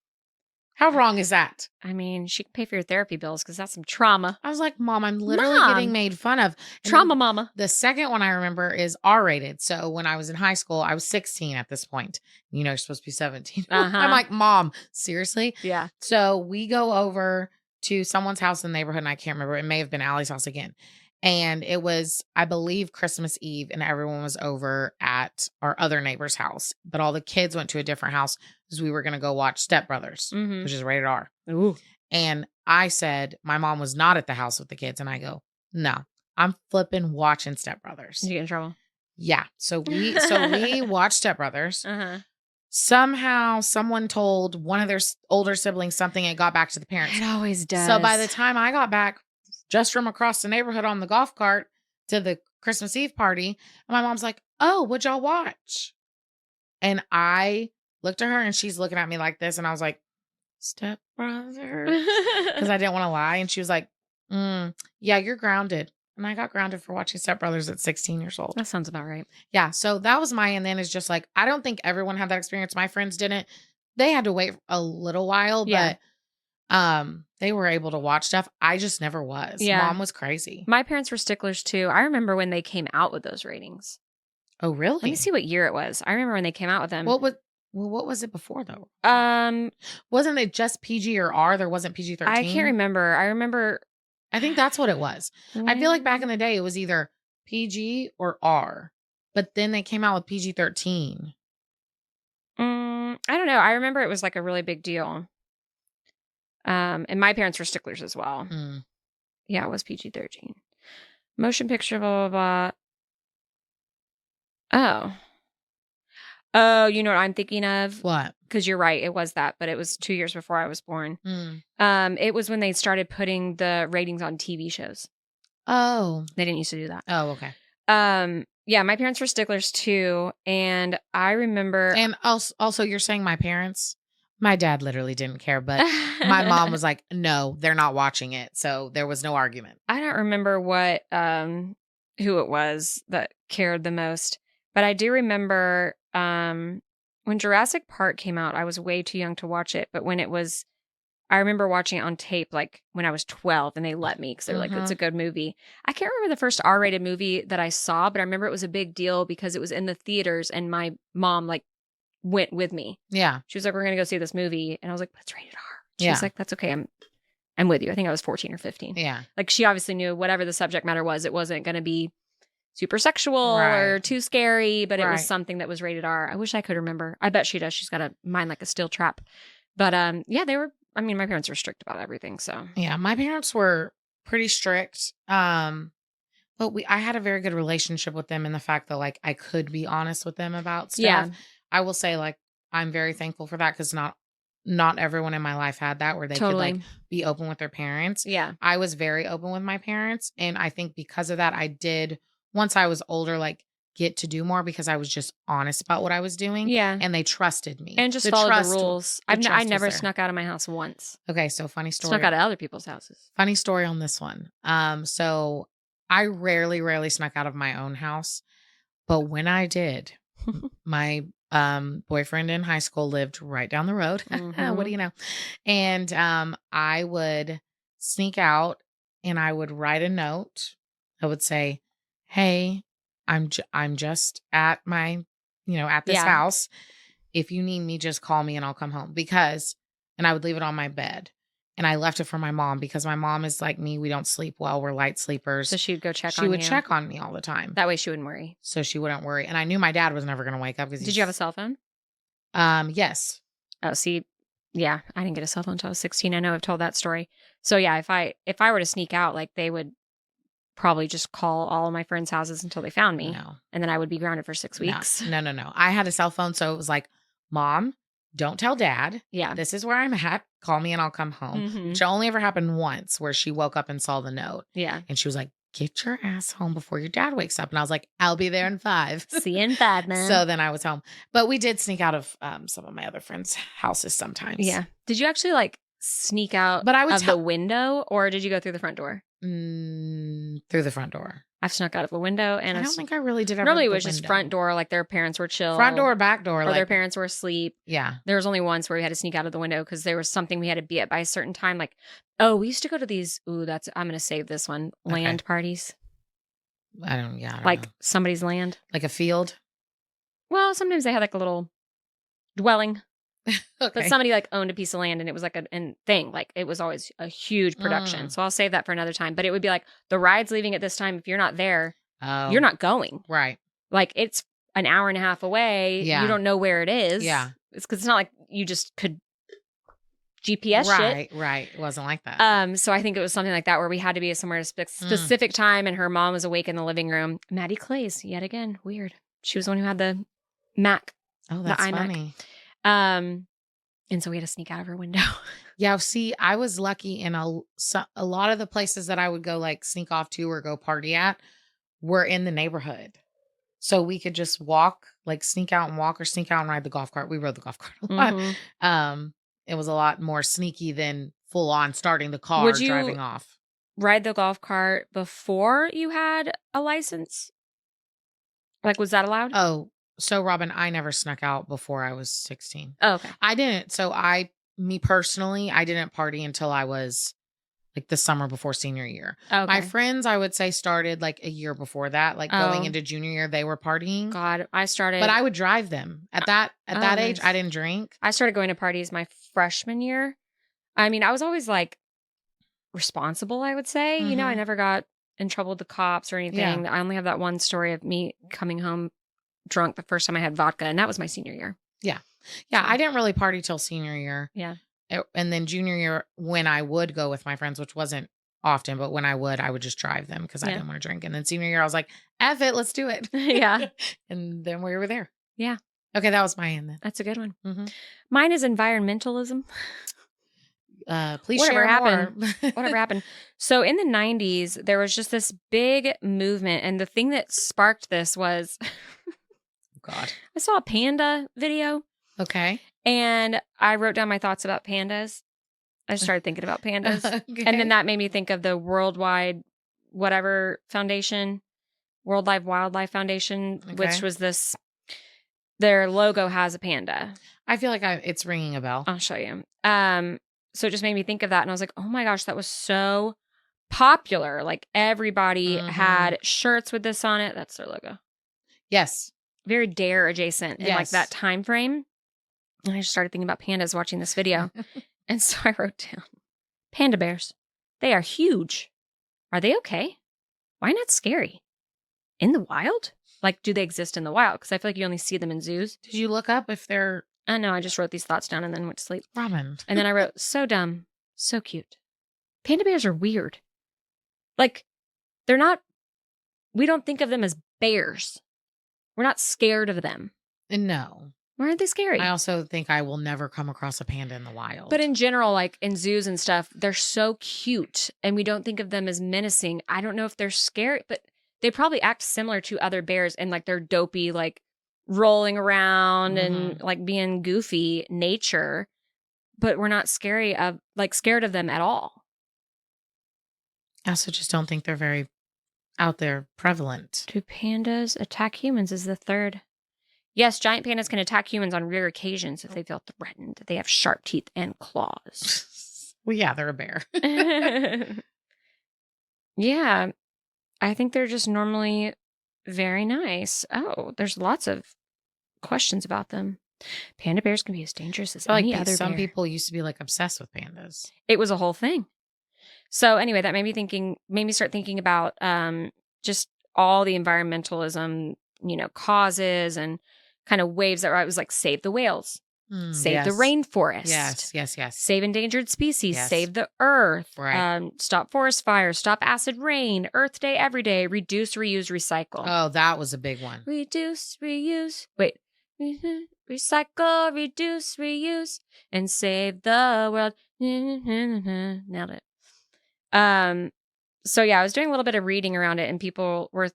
[SPEAKER 2] How wrong is that?
[SPEAKER 1] I mean, she can pay for your therapy bills because that's some trauma.
[SPEAKER 2] I was like, Mom, I'm literally getting made fun of. And
[SPEAKER 1] trauma mama.
[SPEAKER 2] The second one I remember is R-rated. So when I was in high school, I was 16 at this point. You know, you're supposed to be 17. I'm like, Mom, seriously?
[SPEAKER 1] Yeah.
[SPEAKER 2] So we go over to someone's house in the neighborhood, and I can't remember. It may have been Allie's house again. And it was, I believe, Christmas Eve, and everyone was over at our other neighbor's house. But all the kids went to a different house because we were going to go watch Step Brothers, which is rated R.
[SPEAKER 1] Ooh.
[SPEAKER 2] And I said, my mom was not at the house with the kids. And I go, no, I'm flipping watching Step Brothers.
[SPEAKER 1] Did you get in trouble?
[SPEAKER 2] Yeah. So we watched Step Brothers. Somehow someone told one of their older siblings something and it got back to the parents.
[SPEAKER 1] It always does.
[SPEAKER 2] So by the time I got back just from across the neighborhood on the golf cart to the Christmas Eve party, my mom's like, oh, what'd y'all watch? And I looked at her and she's looking at me like this. And I was like, Step Brothers. Because I didn't want to lie. And she was like, yeah, you're grounded. And I got grounded for watching Step Brothers at 16 years old.
[SPEAKER 1] That sounds about right.
[SPEAKER 2] Yeah. So that was my, and then it's just like, I don't think everyone had that experience. My friends didn't. They had to wait a little while, but they were able to watch stuff. I just never was. Yeah. Mom was crazy.
[SPEAKER 1] My parents were sticklers too. I remember when they came out with those ratings.
[SPEAKER 2] Oh, really?
[SPEAKER 1] Let me see what year it was. I remember when they came out with them.
[SPEAKER 2] What was it before though? Wasn't it just PG or R? There wasn't PG-13?
[SPEAKER 1] I can't remember.
[SPEAKER 2] I think that's what it was. I feel like back in the day, it was either PG or R, but then they came out with PG-13.
[SPEAKER 1] I don't know. I remember it was like a really big deal. And my parents were sticklers as well. Yeah, it was PG-13. Motion picture, blah, blah, blah. Oh, you know what I'm thinking of?
[SPEAKER 2] What?
[SPEAKER 1] Because you're right. It was that, but it was 2 years before I was born. It was when they started putting the ratings on TV shows.
[SPEAKER 2] Oh.
[SPEAKER 1] They didn't used to do that.
[SPEAKER 2] Oh, okay.
[SPEAKER 1] Yeah, my parents were sticklers too. And I remember.
[SPEAKER 2] And also you're saying my parents? My dad literally didn't care, but my mom was like, no, they're not watching it. So there was no argument.
[SPEAKER 1] I don't remember what, who it was that cared the most, but I do remember, when Jurassic Park came out, I was way too young to watch it. But when it was, I remember watching it on tape, like when I was 12 and they let me because they're like, it's a good movie. I can't remember the first R-rated movie that I saw, but I remember it was a big deal because it was in the theaters and my mom like went with me.
[SPEAKER 2] Yeah.
[SPEAKER 1] She was like, we're going to go see this movie. And I was like, that's rated R. She was like, that's okay. I'm with you. I think I was 14 or 15.
[SPEAKER 2] Yeah.
[SPEAKER 1] Like she obviously knew whatever the subject matter was, it wasn't going to be super sexual or too scary, but it was something that was rated R. I wish I could remember. I bet she does. She's got a mind like a steel trap. But yeah, they were, I mean, my parents were strict about everything. So
[SPEAKER 2] yeah, my parents were pretty strict. But I had a very good relationship with them in the fact that like I could be honest with them about stuff. Yeah. I will say like I'm very thankful for that because not everyone in my life had that where they could like be open with their parents.
[SPEAKER 1] Yeah.
[SPEAKER 2] I was very open with my parents. And I think because of that, I did, once I was older, like get to do more because I was just honest about what I was doing. Yeah. And they trusted me.
[SPEAKER 1] And just followed the rules. I never snuck out of my house once.
[SPEAKER 2] Okay. So funny story.
[SPEAKER 1] Snuck out of other people's houses.
[SPEAKER 2] Funny story on this one. So I rarely snuck out of my own house. But when I did, my boyfriend in high school lived right down the road. What do you know? And I would sneak out and I would write a note. I would say, hey, I'm just at my, at this house. If you need me, just call me and I'll come home and I would leave it on my bed. And I left it for my mom because my mom is like me. We don't sleep well. We're light sleepers.
[SPEAKER 1] So she'd go check on you.
[SPEAKER 2] She would check on me all the time.
[SPEAKER 1] That way she wouldn't worry.
[SPEAKER 2] So she wouldn't worry. And I knew my dad was never going to wake up.
[SPEAKER 1] Did you have a cell phone?
[SPEAKER 2] Yes.
[SPEAKER 1] Oh, see, yeah, I didn't get a cell phone until I was 16. I know I've told that story. So yeah, if I were to sneak out, like they would probably just call all of my friends' houses until they found me. No. And then I would be grounded for 6 weeks.
[SPEAKER 2] No. I had a cell phone. So it was like, Mom, don't tell Dad. Yeah. This is where I'm at. Call me and I'll come home. Which only ever happened once where she woke up and saw the note. Yeah. And she was like, get your ass home before your dad wakes up. And I was like, I'll be there in 5.
[SPEAKER 1] See you in 5, man.
[SPEAKER 2] So then I was home. But we did sneak out of some of my other friends' houses sometimes.
[SPEAKER 1] Yeah. Did you actually like sneak out
[SPEAKER 2] But I would
[SPEAKER 1] of the window, or did you go through the front door?
[SPEAKER 2] Through the front door.
[SPEAKER 1] I've snuck out of a window, and
[SPEAKER 2] I don't think I really did ever.
[SPEAKER 1] Normally it was just front door, like their parents were chill.
[SPEAKER 2] Front door, back door.
[SPEAKER 1] Or their parents were asleep.
[SPEAKER 2] Yeah.
[SPEAKER 1] There was only once where we had to sneak out of the window because there was something we had to be at by a certain time. Like, oh, we used to go to these, I'm going to save this one, land parties.
[SPEAKER 2] I don't
[SPEAKER 1] like
[SPEAKER 2] know.
[SPEAKER 1] Somebody's land.
[SPEAKER 2] Like a field?
[SPEAKER 1] Well, sometimes they had like a little dwelling.
[SPEAKER 2] Okay.
[SPEAKER 1] But somebody like owned a piece of land and it was like a thing. Like it was always a huge production. So I'll save that for another time. But it would be like the ride's leaving at this time. If you're not there, you're not going.
[SPEAKER 2] Right.
[SPEAKER 1] Like it's an hour and a half away.
[SPEAKER 2] Yeah.
[SPEAKER 1] You don't know where it is.
[SPEAKER 2] Yeah.
[SPEAKER 1] It's because it's not like you just could GPS shit.
[SPEAKER 2] Right. It wasn't like that.
[SPEAKER 1] So I think it was something like that where we had to be somewhere at a specific time and her mom was awake in the living room. Matty Clays, yet again, weird. She was the one who had the Mac.
[SPEAKER 2] Oh, that's funny.
[SPEAKER 1] And so we had to sneak out of her window.
[SPEAKER 2] Yeah, see, I was lucky in a lot of the places that I would go like sneak off to or go party at were in the neighborhood. So we could just walk, like sneak out and walk or sneak out and ride the golf cart. We rode the golf cart a lot.
[SPEAKER 1] Mm-hmm.
[SPEAKER 2] It was a lot more sneaky than full on starting the car, driving off.
[SPEAKER 1] Ride the golf cart before you had a license? Like, was that allowed?
[SPEAKER 2] Oh, so Robin, I never snuck out before I was 16.
[SPEAKER 1] Oh, okay.
[SPEAKER 2] I didn't. So me personally, I didn't party until I was like the summer before senior year.
[SPEAKER 1] Okay.
[SPEAKER 2] My friends, I would say, started like a year before that. Like going into junior year, they were partying.
[SPEAKER 1] God, I started.
[SPEAKER 2] But I would drive them. At that age,
[SPEAKER 1] nice.
[SPEAKER 2] I didn't drink.
[SPEAKER 1] I started going to parties my freshman year. I mean, I was always like responsible, I would say. You know, I never got in trouble with the cops or anything. I only have that one story of me coming home drunk the first time I had vodka, and that was my senior year.
[SPEAKER 2] Yeah. Yeah, so I didn't really party till senior year.
[SPEAKER 1] Yeah.
[SPEAKER 2] And then junior year, when I would go with my friends, which wasn't often, but when I would just drive them because I didn't want to drink. And then senior year, I was like, F it, let's do it.
[SPEAKER 1] Yeah.
[SPEAKER 2] And then we were there.
[SPEAKER 1] Yeah.
[SPEAKER 2] Okay, that was my end then.
[SPEAKER 1] That's a good one.
[SPEAKER 2] Mm-hmm.
[SPEAKER 1] Mine is environmentalism.
[SPEAKER 2] Please share more.
[SPEAKER 1] Whatever happened. So in the 90s, there was just this big movement. And the thing that sparked this was
[SPEAKER 2] God.
[SPEAKER 1] I saw a panda video.
[SPEAKER 2] Okay.
[SPEAKER 1] And I wrote down my thoughts about pandas. I started thinking about pandas. Okay. And then that made me think of the Worldwide Wildlife Foundation, which was this, their logo has a panda.
[SPEAKER 2] I feel like it's ringing a bell.
[SPEAKER 1] I'll show you. So it just made me think of that. And I was like, oh my gosh, that was so popular. Like everybody had shirts with this on it. That's their logo.
[SPEAKER 2] Yes.
[SPEAKER 1] Very Dare adjacent in like that time frame. And I just started thinking about pandas watching this video. And so I wrote down, panda bears. They are huge. Are they okay? Why not scary? In the wild? Like, do they exist in the wild? Because I feel like you only see them in zoos.
[SPEAKER 2] Did you look up if they're...
[SPEAKER 1] No, I just wrote these thoughts down and then went to sleep.
[SPEAKER 2] Robin.
[SPEAKER 1] And then I wrote, so dumb, so cute. Panda bears are weird. Like, they're not... We don't think of them as bears. We're not scared of them.
[SPEAKER 2] No.
[SPEAKER 1] Why aren't they scary?
[SPEAKER 2] I also think I will never come across a panda in the wild.
[SPEAKER 1] But in general, like in zoos and stuff, they're so cute and we don't think of them as menacing. I don't know if they're scary, but they probably act similar to other bears and like they're dopey, like rolling around and like being goofy nature, but we're not scared of them at all.
[SPEAKER 2] I also just don't think they're very out there prevalent.
[SPEAKER 1] Do pandas attack humans is the third. Yes, giant pandas can attack humans on rare occasions if they feel threatened. They have sharp teeth and claws.
[SPEAKER 2] Well, yeah, they're a bear.
[SPEAKER 1] Yeah, I think they're just normally very nice. Oh, there's lots of questions about them. Panda bears can be as dangerous as any other bear.
[SPEAKER 2] Some people used to be like obsessed with pandas.
[SPEAKER 1] It was a whole thing. So anyway, that made me start thinking about just all the environmentalism, causes and kind of waves that I was like, save the whales, save the rainforest.
[SPEAKER 2] Yes.
[SPEAKER 1] Save endangered species, save the earth, stop forest fires, stop acid rain, Earth Day every day, reduce, reuse, recycle.
[SPEAKER 2] Oh, that was a big one.
[SPEAKER 1] Reduce, reuse, recycle, reduce, reuse, and save the world. Nailed it. So yeah, I was doing a little bit of reading around it and people were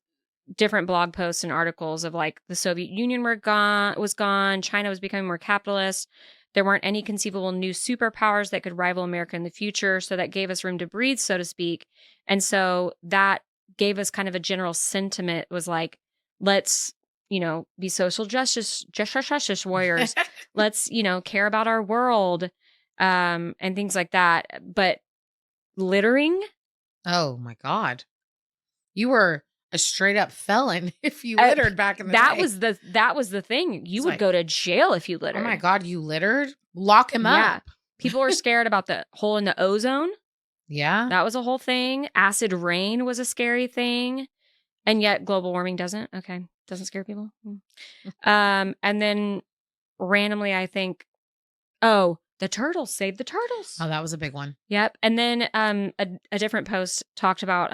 [SPEAKER 1] different blog posts and articles of like the Soviet Union was gone, China was becoming more capitalist, There weren't any conceivable new superpowers that could rival America in the future. So that gave us room to breathe, so to speak. And so that gave us kind of a general sentiment, was like, let's, be social justice warriors. Let's, care about our world, and things like that. But littering.
[SPEAKER 2] Oh my God. You were a straight up felon if you littered back in the day.
[SPEAKER 1] That was the thing. You would go to jail if you littered.
[SPEAKER 2] Oh my God, you littered? Lock him up.
[SPEAKER 1] People were scared about the hole in the ozone.
[SPEAKER 2] Yeah.
[SPEAKER 1] That was a whole thing. Acid rain was a scary thing. And yet global warming doesn't. Okay. Doesn't scare people. And then randomly, I think, the turtles, save the turtles.
[SPEAKER 2] Oh, that was a big one.
[SPEAKER 1] Yep. And then a different post talked about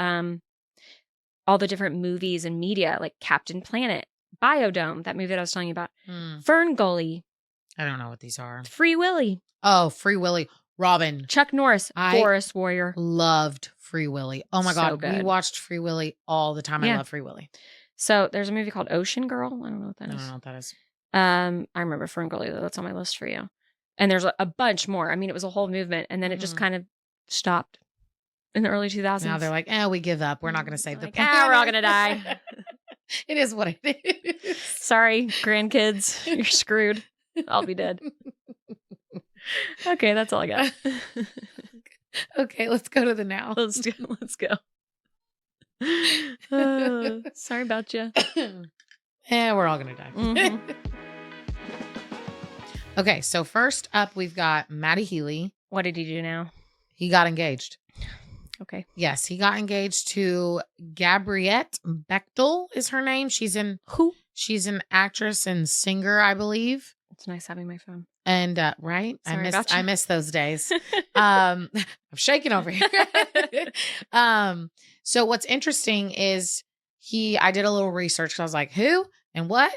[SPEAKER 1] all the different movies and media, like Captain Planet, Biodome, that movie that I was telling you about, Fern Gully.
[SPEAKER 2] I don't know what these are.
[SPEAKER 1] Free Willy.
[SPEAKER 2] Oh, Free Willy. Robin.
[SPEAKER 1] Chuck Norris, Forest Warrior.
[SPEAKER 2] Loved Free Willy. Oh my God.
[SPEAKER 1] Good.
[SPEAKER 2] We watched Free Willy all the time. I love Free Willy.
[SPEAKER 1] So there's a movie called Ocean Girl. I don't know what that is.
[SPEAKER 2] I don't know what that is.
[SPEAKER 1] I remember Fern Gully, though. That's on my list for you. And there's a bunch more. I mean, it was a whole movement, and then it just kind of stopped in the early 2000s.
[SPEAKER 2] Now they're like, we give up. We're not going to save the
[SPEAKER 1] planet. We're all going to die.
[SPEAKER 2] It is what it is.
[SPEAKER 1] Sorry, grandkids. You're screwed. I'll be dead. Okay, that's all I got.
[SPEAKER 2] Okay, let's go to the now.
[SPEAKER 1] Let's go. Sorry about you.
[SPEAKER 2] We're all going to die.
[SPEAKER 1] Mm-hmm.
[SPEAKER 2] Okay, so first up, we've got Matty Healy.
[SPEAKER 1] What did he do now?
[SPEAKER 2] He got engaged.
[SPEAKER 1] Okay.
[SPEAKER 2] Yes, he got engaged to Gabriette Bechtel is her name. She's an actress and singer, I believe.
[SPEAKER 1] It's nice having my phone.
[SPEAKER 2] And right,
[SPEAKER 1] Sorry
[SPEAKER 2] I miss those days. I'm shaking over here. So what's interesting is I did a little research because I was like, who and what?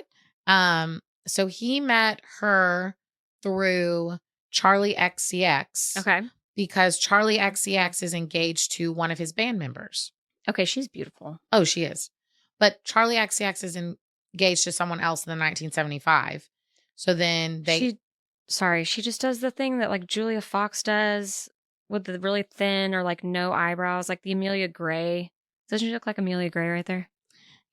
[SPEAKER 2] So he met her through Charlie XCX.
[SPEAKER 1] Okay.
[SPEAKER 2] Because Charlie XCX is engaged to one of his band members.
[SPEAKER 1] Okay, she's beautiful.
[SPEAKER 2] Oh, she is. But Charlie XCX is engaged to someone else in the 1975. So then
[SPEAKER 1] she just does the thing that like Julia Fox does with the really thin or like no eyebrows, like the Amelia Gray. Doesn't she look like Amelia Gray right there?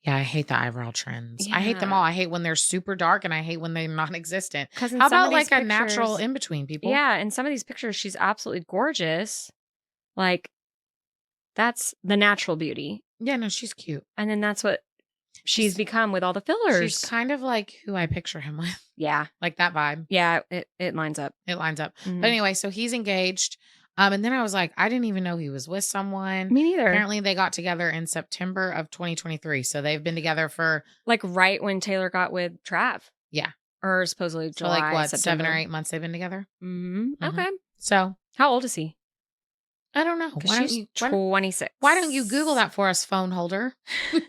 [SPEAKER 2] Yeah, I hate the eyebrow trends.
[SPEAKER 1] Yeah.
[SPEAKER 2] I hate them all. I hate when they're super dark and I hate when they're non-existent.
[SPEAKER 1] How
[SPEAKER 2] about like a natural in between, people?
[SPEAKER 1] Yeah, in some of these pictures, she's absolutely gorgeous. Like, that's the natural beauty.
[SPEAKER 2] Yeah, no, she's cute.
[SPEAKER 1] And then that's what she's become with all the fillers.
[SPEAKER 2] She's kind of like who I picture him with.
[SPEAKER 1] Yeah.
[SPEAKER 2] Like that vibe.
[SPEAKER 1] Yeah, it lines up.
[SPEAKER 2] It lines up.
[SPEAKER 1] Mm-hmm.
[SPEAKER 2] But anyway, so he's engaged. And then I was like, I didn't even know he was with someone.
[SPEAKER 1] Me neither.
[SPEAKER 2] Apparently they got together in September of 2023. So they've been together for
[SPEAKER 1] like right when Taylor got with Trav.
[SPEAKER 2] Yeah.
[SPEAKER 1] Or supposedly July.
[SPEAKER 2] So like what,
[SPEAKER 1] September.
[SPEAKER 2] 7 or 8 months they've been together?
[SPEAKER 1] Mm-hmm. Okay.
[SPEAKER 2] So
[SPEAKER 1] how old is he?
[SPEAKER 2] I don't know.
[SPEAKER 1] She's 26.
[SPEAKER 2] Why don't you Google that for us, phone holder?
[SPEAKER 1] Do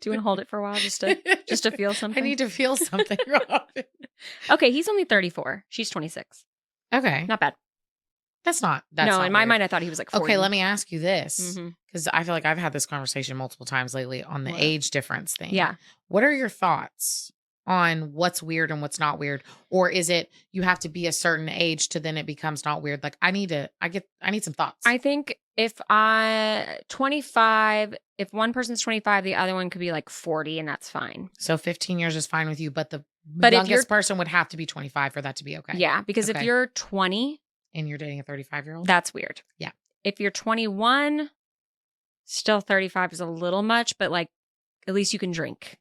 [SPEAKER 1] you want to hold it for a while just to feel something?
[SPEAKER 2] I need to feel something, Robin.
[SPEAKER 1] Okay, he's only 34. She's 26.
[SPEAKER 2] Okay.
[SPEAKER 1] Not bad.
[SPEAKER 2] That's not
[SPEAKER 1] in my mind, I thought he was like 40.
[SPEAKER 2] Okay, let me ask you this. Because I feel like I've had this conversation multiple times lately on the age difference thing.
[SPEAKER 1] Yeah.
[SPEAKER 2] What are your thoughts on what's weird and what's not weird? Or is it you have to be a certain age to then it becomes not weird? Like I need some thoughts.
[SPEAKER 1] I think if one person's 25, the other one could be like 40 and that's fine.
[SPEAKER 2] So 15 years is fine with you, but the youngest person would have to be 25 for that to be okay.
[SPEAKER 1] Yeah, because if you're 20
[SPEAKER 2] and you're dating a 35-year-old,
[SPEAKER 1] that's weird.
[SPEAKER 2] Yeah.
[SPEAKER 1] If you're 21, still 35 is a little much, but like at least you can drink.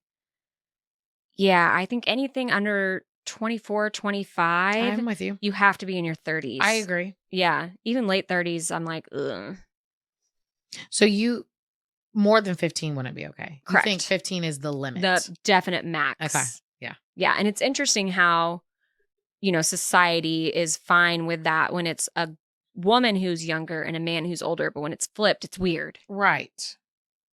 [SPEAKER 1] Yeah, I think anything under 24, 25,
[SPEAKER 2] I'm with you.
[SPEAKER 1] You have to be in your 30s.
[SPEAKER 2] I agree.
[SPEAKER 1] Yeah, even late 30s, I'm like, ugh.
[SPEAKER 2] So more than 15 wouldn't be okay.
[SPEAKER 1] Correct.
[SPEAKER 2] You think 15 is the limit?
[SPEAKER 1] The definite max.
[SPEAKER 2] Okay. Yeah.
[SPEAKER 1] Yeah, and it's interesting how, society is fine with that when it's a woman who's younger and a man who's older, but when it's flipped, it's weird.
[SPEAKER 2] Right.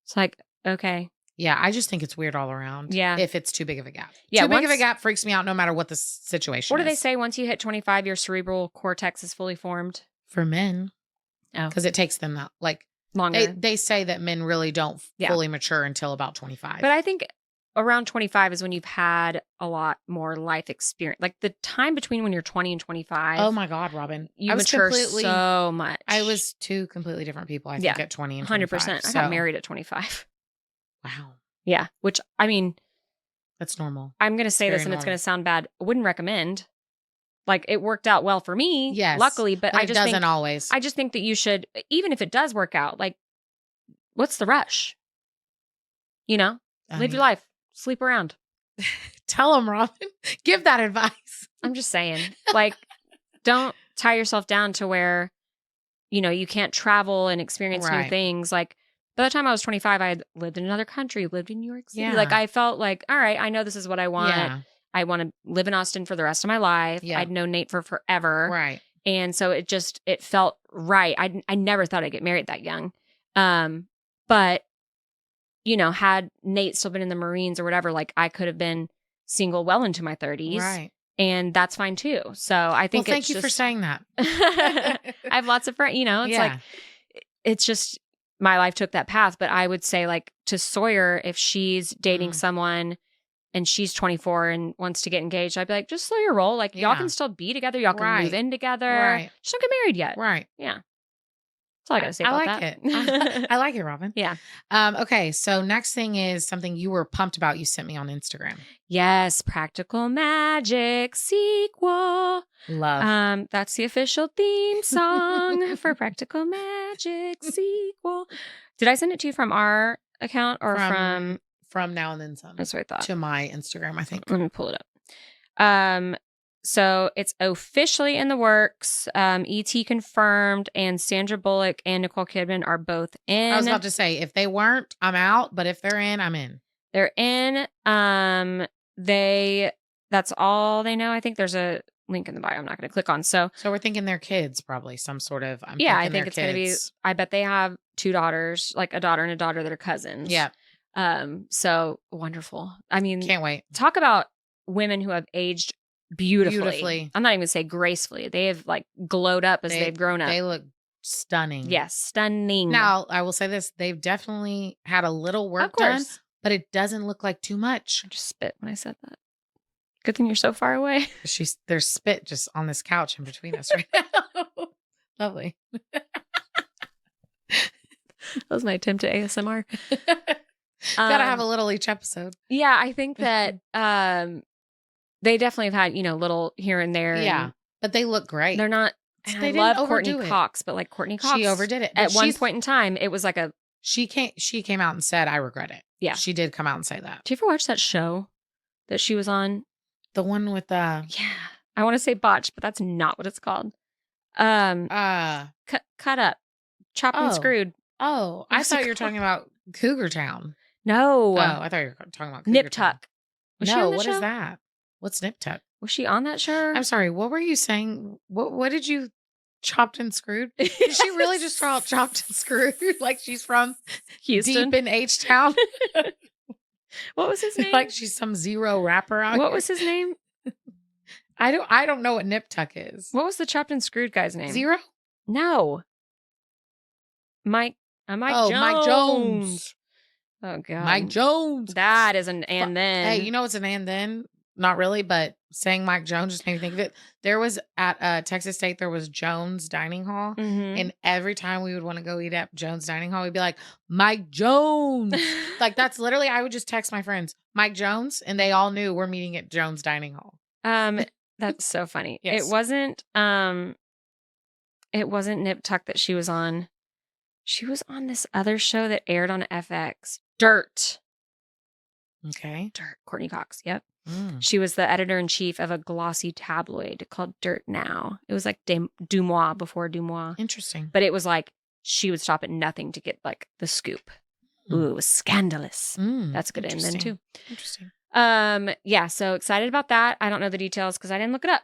[SPEAKER 1] It's like, okay.
[SPEAKER 2] Yeah, I just think it's weird all around.
[SPEAKER 1] Yeah.
[SPEAKER 2] If it's too big of a gap.
[SPEAKER 1] Yeah,
[SPEAKER 2] too big of a gap freaks me out no matter what the situation
[SPEAKER 1] What
[SPEAKER 2] is.
[SPEAKER 1] do they say? Once you hit 25, your cerebral cortex is fully formed?
[SPEAKER 2] For men.
[SPEAKER 1] Oh.
[SPEAKER 2] Because it takes them longer. They say that men really don't fully mature until about 25.
[SPEAKER 1] But I think around 25 is when you've had a lot more life experience. Like the time between when you're 20 and 25.
[SPEAKER 2] Oh my God, Robin.
[SPEAKER 1] You mature so much.
[SPEAKER 2] I was two completely different people, I think, at 20 and 25.
[SPEAKER 1] 100%. I got married at 25.
[SPEAKER 2] Wow.
[SPEAKER 1] Yeah. Which, I mean.
[SPEAKER 2] That's normal.
[SPEAKER 1] I'm going to say this and it's going to sound bad. I wouldn't recommend. Like it worked out well for me.
[SPEAKER 2] Yes.
[SPEAKER 1] Luckily. But I just
[SPEAKER 2] doesn't always.
[SPEAKER 1] I just think that you should, even if it does work out, like what's the rush? You know, live your life. Sleep around.
[SPEAKER 2] Tell them, Robin. Give that advice.
[SPEAKER 1] I'm just saying, like, don't tie yourself down to where, you know, you can't travel and experience new things. Like, by the time I was 25, I had lived in another country, lived in New York City. Yeah. Like, I felt like, all right, I know this is what I want. Yeah. I want to live in Austin for the rest of my life. Yeah. I'd known Nate for forever.
[SPEAKER 2] Right.
[SPEAKER 1] And so it felt right. I never thought I'd get married that young. But you know, had Nate still been in the Marines or whatever, like I could have been single well into my 30s.
[SPEAKER 2] Right.
[SPEAKER 1] And that's fine too. So I think
[SPEAKER 2] thank you for saying that.
[SPEAKER 1] I have lots of friends, you know, it's like, it's just my life took that path. But I would say like to Sawyer, if she's dating someone and she's 24 and wants to get engaged, I'd be like, just slow your roll. Like y'all can still be together. Y'all can move in together.
[SPEAKER 2] Right.
[SPEAKER 1] Just don't get married yet.
[SPEAKER 2] Right.
[SPEAKER 1] Yeah. That's all I got to say about that.
[SPEAKER 2] It. I like it, Robin.
[SPEAKER 1] Yeah.
[SPEAKER 2] Okay. So next thing is something you were pumped about. You sent me on Instagram.
[SPEAKER 1] Yes. Practical Magic sequel.
[SPEAKER 2] Love.
[SPEAKER 1] That's the official theme song for Practical Magic sequel. Did I send it to you from our account or
[SPEAKER 2] from Now and Then Some?
[SPEAKER 1] That's what I thought.
[SPEAKER 2] To my Instagram, I think.
[SPEAKER 1] Let me pull it up. So it's officially in the works. E.T. confirmed, and Sandra Bullock and Nicole Kidman are both in.
[SPEAKER 2] I was about to say, if they weren't, I'm out. But if they're in, I'm in.
[SPEAKER 1] They're in. That's all they know. I think there's a link in the bio I'm not going to click on. So
[SPEAKER 2] we're thinking they're kids, probably some sort of.
[SPEAKER 1] I think it's going to be. I bet they have 2 daughters, like a daughter and a daughter that are cousins.
[SPEAKER 2] Yeah.
[SPEAKER 1] So wonderful. I mean,
[SPEAKER 2] can't wait.
[SPEAKER 1] Talk about women who have aged beautifully. I'm not even gonna say gracefully. They have like glowed up as they've grown up.
[SPEAKER 2] They look stunning.
[SPEAKER 1] Yes, stunning.
[SPEAKER 2] Now, I will say this. They've definitely had a little work done, but it doesn't look like too much.
[SPEAKER 1] I just spit when I said that. Good thing you're so far away.
[SPEAKER 2] There's spit just on this couch in between us right now. Lovely.
[SPEAKER 1] That was my attempt at ASMR.
[SPEAKER 2] Gotta have a little each episode.
[SPEAKER 1] Yeah, I think that they definitely have had, you know, little here and there.
[SPEAKER 2] Yeah. But they look great.
[SPEAKER 1] They're not. And I love Courtney Cox, but like Courtney Cox.
[SPEAKER 2] She overdid it.
[SPEAKER 1] At one point in time, it was like a.
[SPEAKER 2] She came out and said, I regret it.
[SPEAKER 1] Yeah.
[SPEAKER 2] She did come out and say that.
[SPEAKER 1] Did you ever watch that show that she was on?
[SPEAKER 2] The one with the.
[SPEAKER 1] Yeah. I want to say Botched, but that's not what it's called. Cut up. Chopped and Screwed.
[SPEAKER 2] Oh, I thought you were talking about Cougar Town.
[SPEAKER 1] No.
[SPEAKER 2] Oh, I thought you were talking about Cougar
[SPEAKER 1] Nip
[SPEAKER 2] Town.
[SPEAKER 1] Tuck. Was
[SPEAKER 2] no, what is that? What's Nip Tuck?
[SPEAKER 1] Was she on that show?
[SPEAKER 2] I'm sorry. What were you saying? What did you chopped and screwed? Did she really just call it chopped and screwed? Like she's from
[SPEAKER 1] Houston,
[SPEAKER 2] deep in H-Town?
[SPEAKER 1] What was his name?
[SPEAKER 2] Like she's some zero rapper out
[SPEAKER 1] What
[SPEAKER 2] here.
[SPEAKER 1] was his name?
[SPEAKER 2] I don't know what Nip Tuck is.
[SPEAKER 1] What was the chopped and screwed guy's name?
[SPEAKER 2] Zero?
[SPEAKER 1] No. Mike Jones.
[SPEAKER 2] Mike Jones.
[SPEAKER 1] Oh God.
[SPEAKER 2] Mike Jones.
[SPEAKER 1] That is an and then.
[SPEAKER 2] Hey, you know it's an and then? Not really, but saying Mike Jones just made me think of it. There was at Texas State, there was Jones Dining Hall.
[SPEAKER 1] Mm-hmm.
[SPEAKER 2] And every time we would want to go eat at Jones Dining Hall, we'd be like, Mike Jones. Like that's literally, I would just text my friends, Mike Jones. And they all knew we're meeting at Jones Dining Hall.
[SPEAKER 1] That's so funny.
[SPEAKER 2] Yes.
[SPEAKER 1] It wasn't Nip Tuck that she was on. She was on this other show that aired on FX. Dirt.
[SPEAKER 2] Okay.
[SPEAKER 1] Dirt. Courtney Cox. Yep. She was the editor-in-chief of a glossy tabloid called Dirt Now. It was like Dumois before Dumois.
[SPEAKER 2] Interesting.
[SPEAKER 1] But it was like she would stop at nothing to get like the scoop. Ooh, it was scandalous. That's a good in then too.
[SPEAKER 2] Interesting.
[SPEAKER 1] Yeah, so excited about that. I don't know the details because I didn't look it up.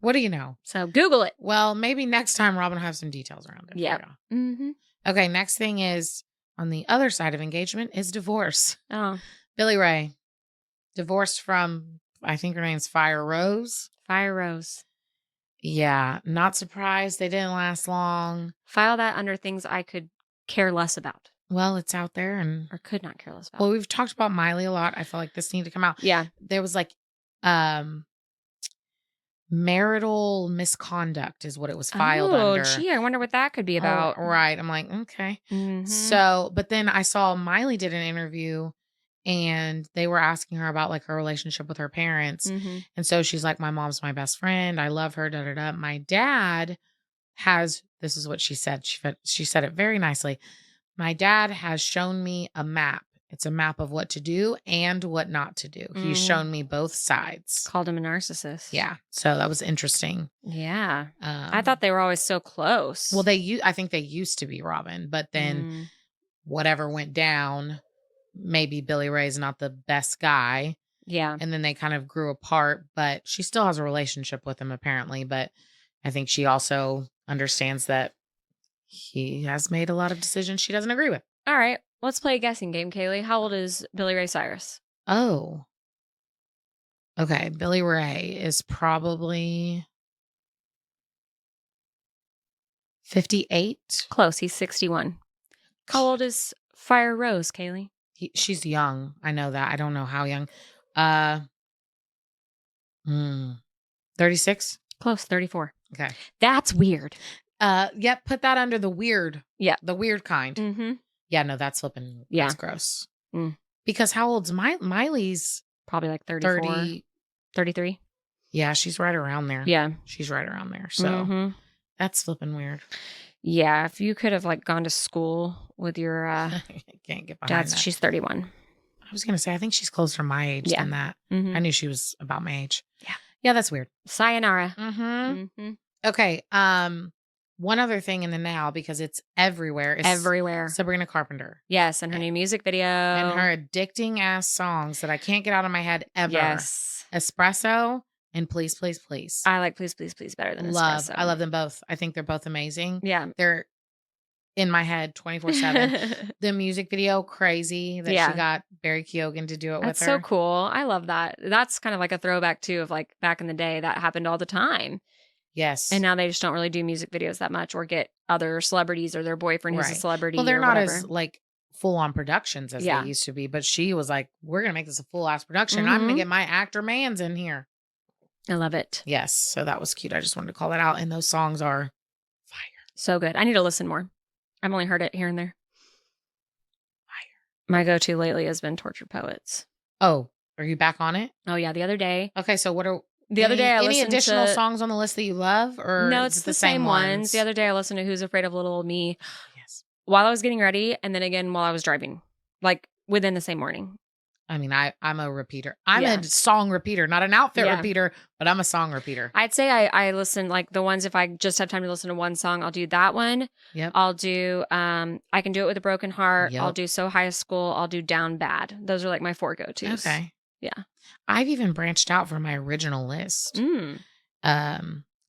[SPEAKER 2] What do you know?
[SPEAKER 1] So Google it.
[SPEAKER 2] Well, maybe next time Robin will have some details around it.
[SPEAKER 1] Yeah. Mm-hmm.
[SPEAKER 2] Okay, next thing is on the other side of engagement is divorce.
[SPEAKER 1] Oh.
[SPEAKER 2] Billy Ray. Divorced from, I think her name's Fire Rose.
[SPEAKER 1] Fire Rose.
[SPEAKER 2] Yeah, not surprised. They didn't last long.
[SPEAKER 1] File that under things I could care less about.
[SPEAKER 2] Well, it's out there and
[SPEAKER 1] or could not care less about.
[SPEAKER 2] Well, we've talked about Miley a lot. I feel like this needed to come out.
[SPEAKER 1] Yeah.
[SPEAKER 2] There was like marital misconduct is what it was filed under.
[SPEAKER 1] Oh, gee, I wonder what that could be about.
[SPEAKER 2] Oh, right. I'm like, okay.
[SPEAKER 1] Mm-hmm.
[SPEAKER 2] So, but then I saw Miley did an interview and they were asking her about like her relationship with her parents.
[SPEAKER 1] Mm-hmm.
[SPEAKER 2] And so she's like, my mom's my best friend. I love her. Da, da, da. My dad has, this is what she said. She said it very nicely. My dad has shown me a map. It's a map of what to do and what not to do. He's shown me both sides.
[SPEAKER 1] Called him a narcissist.
[SPEAKER 2] Yeah. So that was interesting.
[SPEAKER 1] Yeah. I thought they were always so close.
[SPEAKER 2] Well, I think they used to be, Robin, but then whatever went down, maybe Billy Ray's not the best guy.
[SPEAKER 1] Yeah.
[SPEAKER 2] And then they kind of grew apart, but she still has a relationship with him apparently. But I think she also understands that he has made a lot of decisions she doesn't agree with.
[SPEAKER 1] All right. Let's play a guessing game, Kaley. How old is Billy Ray Cyrus?
[SPEAKER 2] Oh. Okay. Billy Ray is probably 58.
[SPEAKER 1] Close. He's 61. How old is Fire Rose, Kaley?
[SPEAKER 2] She's young. I know that. I don't know how young. 36?
[SPEAKER 1] Close. 34.
[SPEAKER 2] Okay.
[SPEAKER 1] That's weird.
[SPEAKER 2] Yep. Put that under the weird.
[SPEAKER 1] Yeah.
[SPEAKER 2] The weird kind.
[SPEAKER 1] Mm-hmm.
[SPEAKER 2] Yeah, no, that's flipping.
[SPEAKER 1] Yeah.
[SPEAKER 2] That's gross.
[SPEAKER 1] Mm.
[SPEAKER 2] Because how old's Miley's?
[SPEAKER 1] Probably like 34.
[SPEAKER 2] 30.
[SPEAKER 1] 33.
[SPEAKER 2] Yeah, she's right around there.
[SPEAKER 1] Yeah.
[SPEAKER 2] She's right around there. So that's flipping weird.
[SPEAKER 1] Yeah. If you could have like gone to school with your
[SPEAKER 2] can't get behind
[SPEAKER 1] dad's,
[SPEAKER 2] that.
[SPEAKER 1] she's 31.
[SPEAKER 2] I was going to say, I think she's closer to my age than that.
[SPEAKER 1] Mm-hmm.
[SPEAKER 2] I knew she was about my age.
[SPEAKER 1] Yeah.
[SPEAKER 2] Yeah, that's weird.
[SPEAKER 1] Sayonara.
[SPEAKER 2] Mm-hmm. Okay. One other thing in the now, because it's everywhere. Is
[SPEAKER 1] Everywhere.
[SPEAKER 2] Sabrina Carpenter.
[SPEAKER 1] Yes. And her new music video.
[SPEAKER 2] And her addicting ass songs that I can't get out of my head ever.
[SPEAKER 1] Yes.
[SPEAKER 2] Espresso and Please, Please, Please.
[SPEAKER 1] I like Please, Please, Please better than Espresso.
[SPEAKER 2] I love them both. I think they're both amazing.
[SPEAKER 1] Yeah.
[SPEAKER 2] They're in my head 24/7. The music video, crazy that she got Barry Keoghan to do it with her.
[SPEAKER 1] That's so cool. I love that. That's kind of like a throwback too of like back in the day that happened all the time.
[SPEAKER 2] Yes.
[SPEAKER 1] And now they just don't really do music videos that much or get other celebrities or their boyfriend who's a celebrity.
[SPEAKER 2] Well, they're
[SPEAKER 1] or
[SPEAKER 2] not
[SPEAKER 1] whatever.
[SPEAKER 2] as like full on productions as they used to be, but she was like, we're going to make this a full ass production. I'm going to get my actor mans in here.
[SPEAKER 1] I love it.
[SPEAKER 2] Yes. So that was cute. I just wanted to call that out. And those songs are fire.
[SPEAKER 1] So good. I need to listen more. I've only heard it here and there. Fire. My go-to lately has been Tortured Poets.
[SPEAKER 2] Oh, are you back on it?
[SPEAKER 1] Oh yeah. The other day.
[SPEAKER 2] Okay. So what are...
[SPEAKER 1] other day, I listened
[SPEAKER 2] any additional
[SPEAKER 1] to,
[SPEAKER 2] songs on the list that you love, or
[SPEAKER 1] no? It's the same ones. The other day, I listened to "Who's Afraid of Little Old Me"
[SPEAKER 2] yes,
[SPEAKER 1] while I was getting ready, and then again while I was driving, like within the same morning.
[SPEAKER 2] I mean, I'm a repeater. I'm a song repeater, not an outfit repeater, but I'm a song repeater.
[SPEAKER 1] I'd say I listen like the ones if I just have time to listen to one song, I'll do that one.
[SPEAKER 2] Yep.
[SPEAKER 1] I'll do I Can Do It With a Broken Heart. Yep. I'll do So High School. I'll do Down Bad. Those are like my 4 go-tos.
[SPEAKER 2] Okay.
[SPEAKER 1] Yeah.
[SPEAKER 2] I've even branched out from my original list.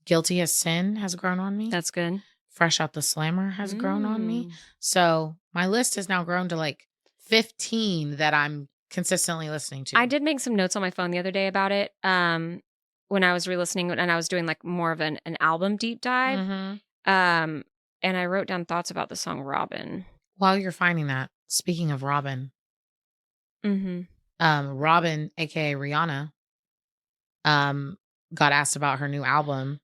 [SPEAKER 2] Guilty as Sin has grown on me.
[SPEAKER 1] That's good.
[SPEAKER 2] Fresh Out the Slammer has grown on me. So my list has now grown to like 15 that I'm consistently listening to.
[SPEAKER 1] I did make some notes on my phone the other day about it. When I was re-listening and I was doing like more of an album deep dive. And I wrote down thoughts about the song Robin.
[SPEAKER 2] While you're finding that, speaking of Robin. Robin, aka Rihanna, got asked about her new album,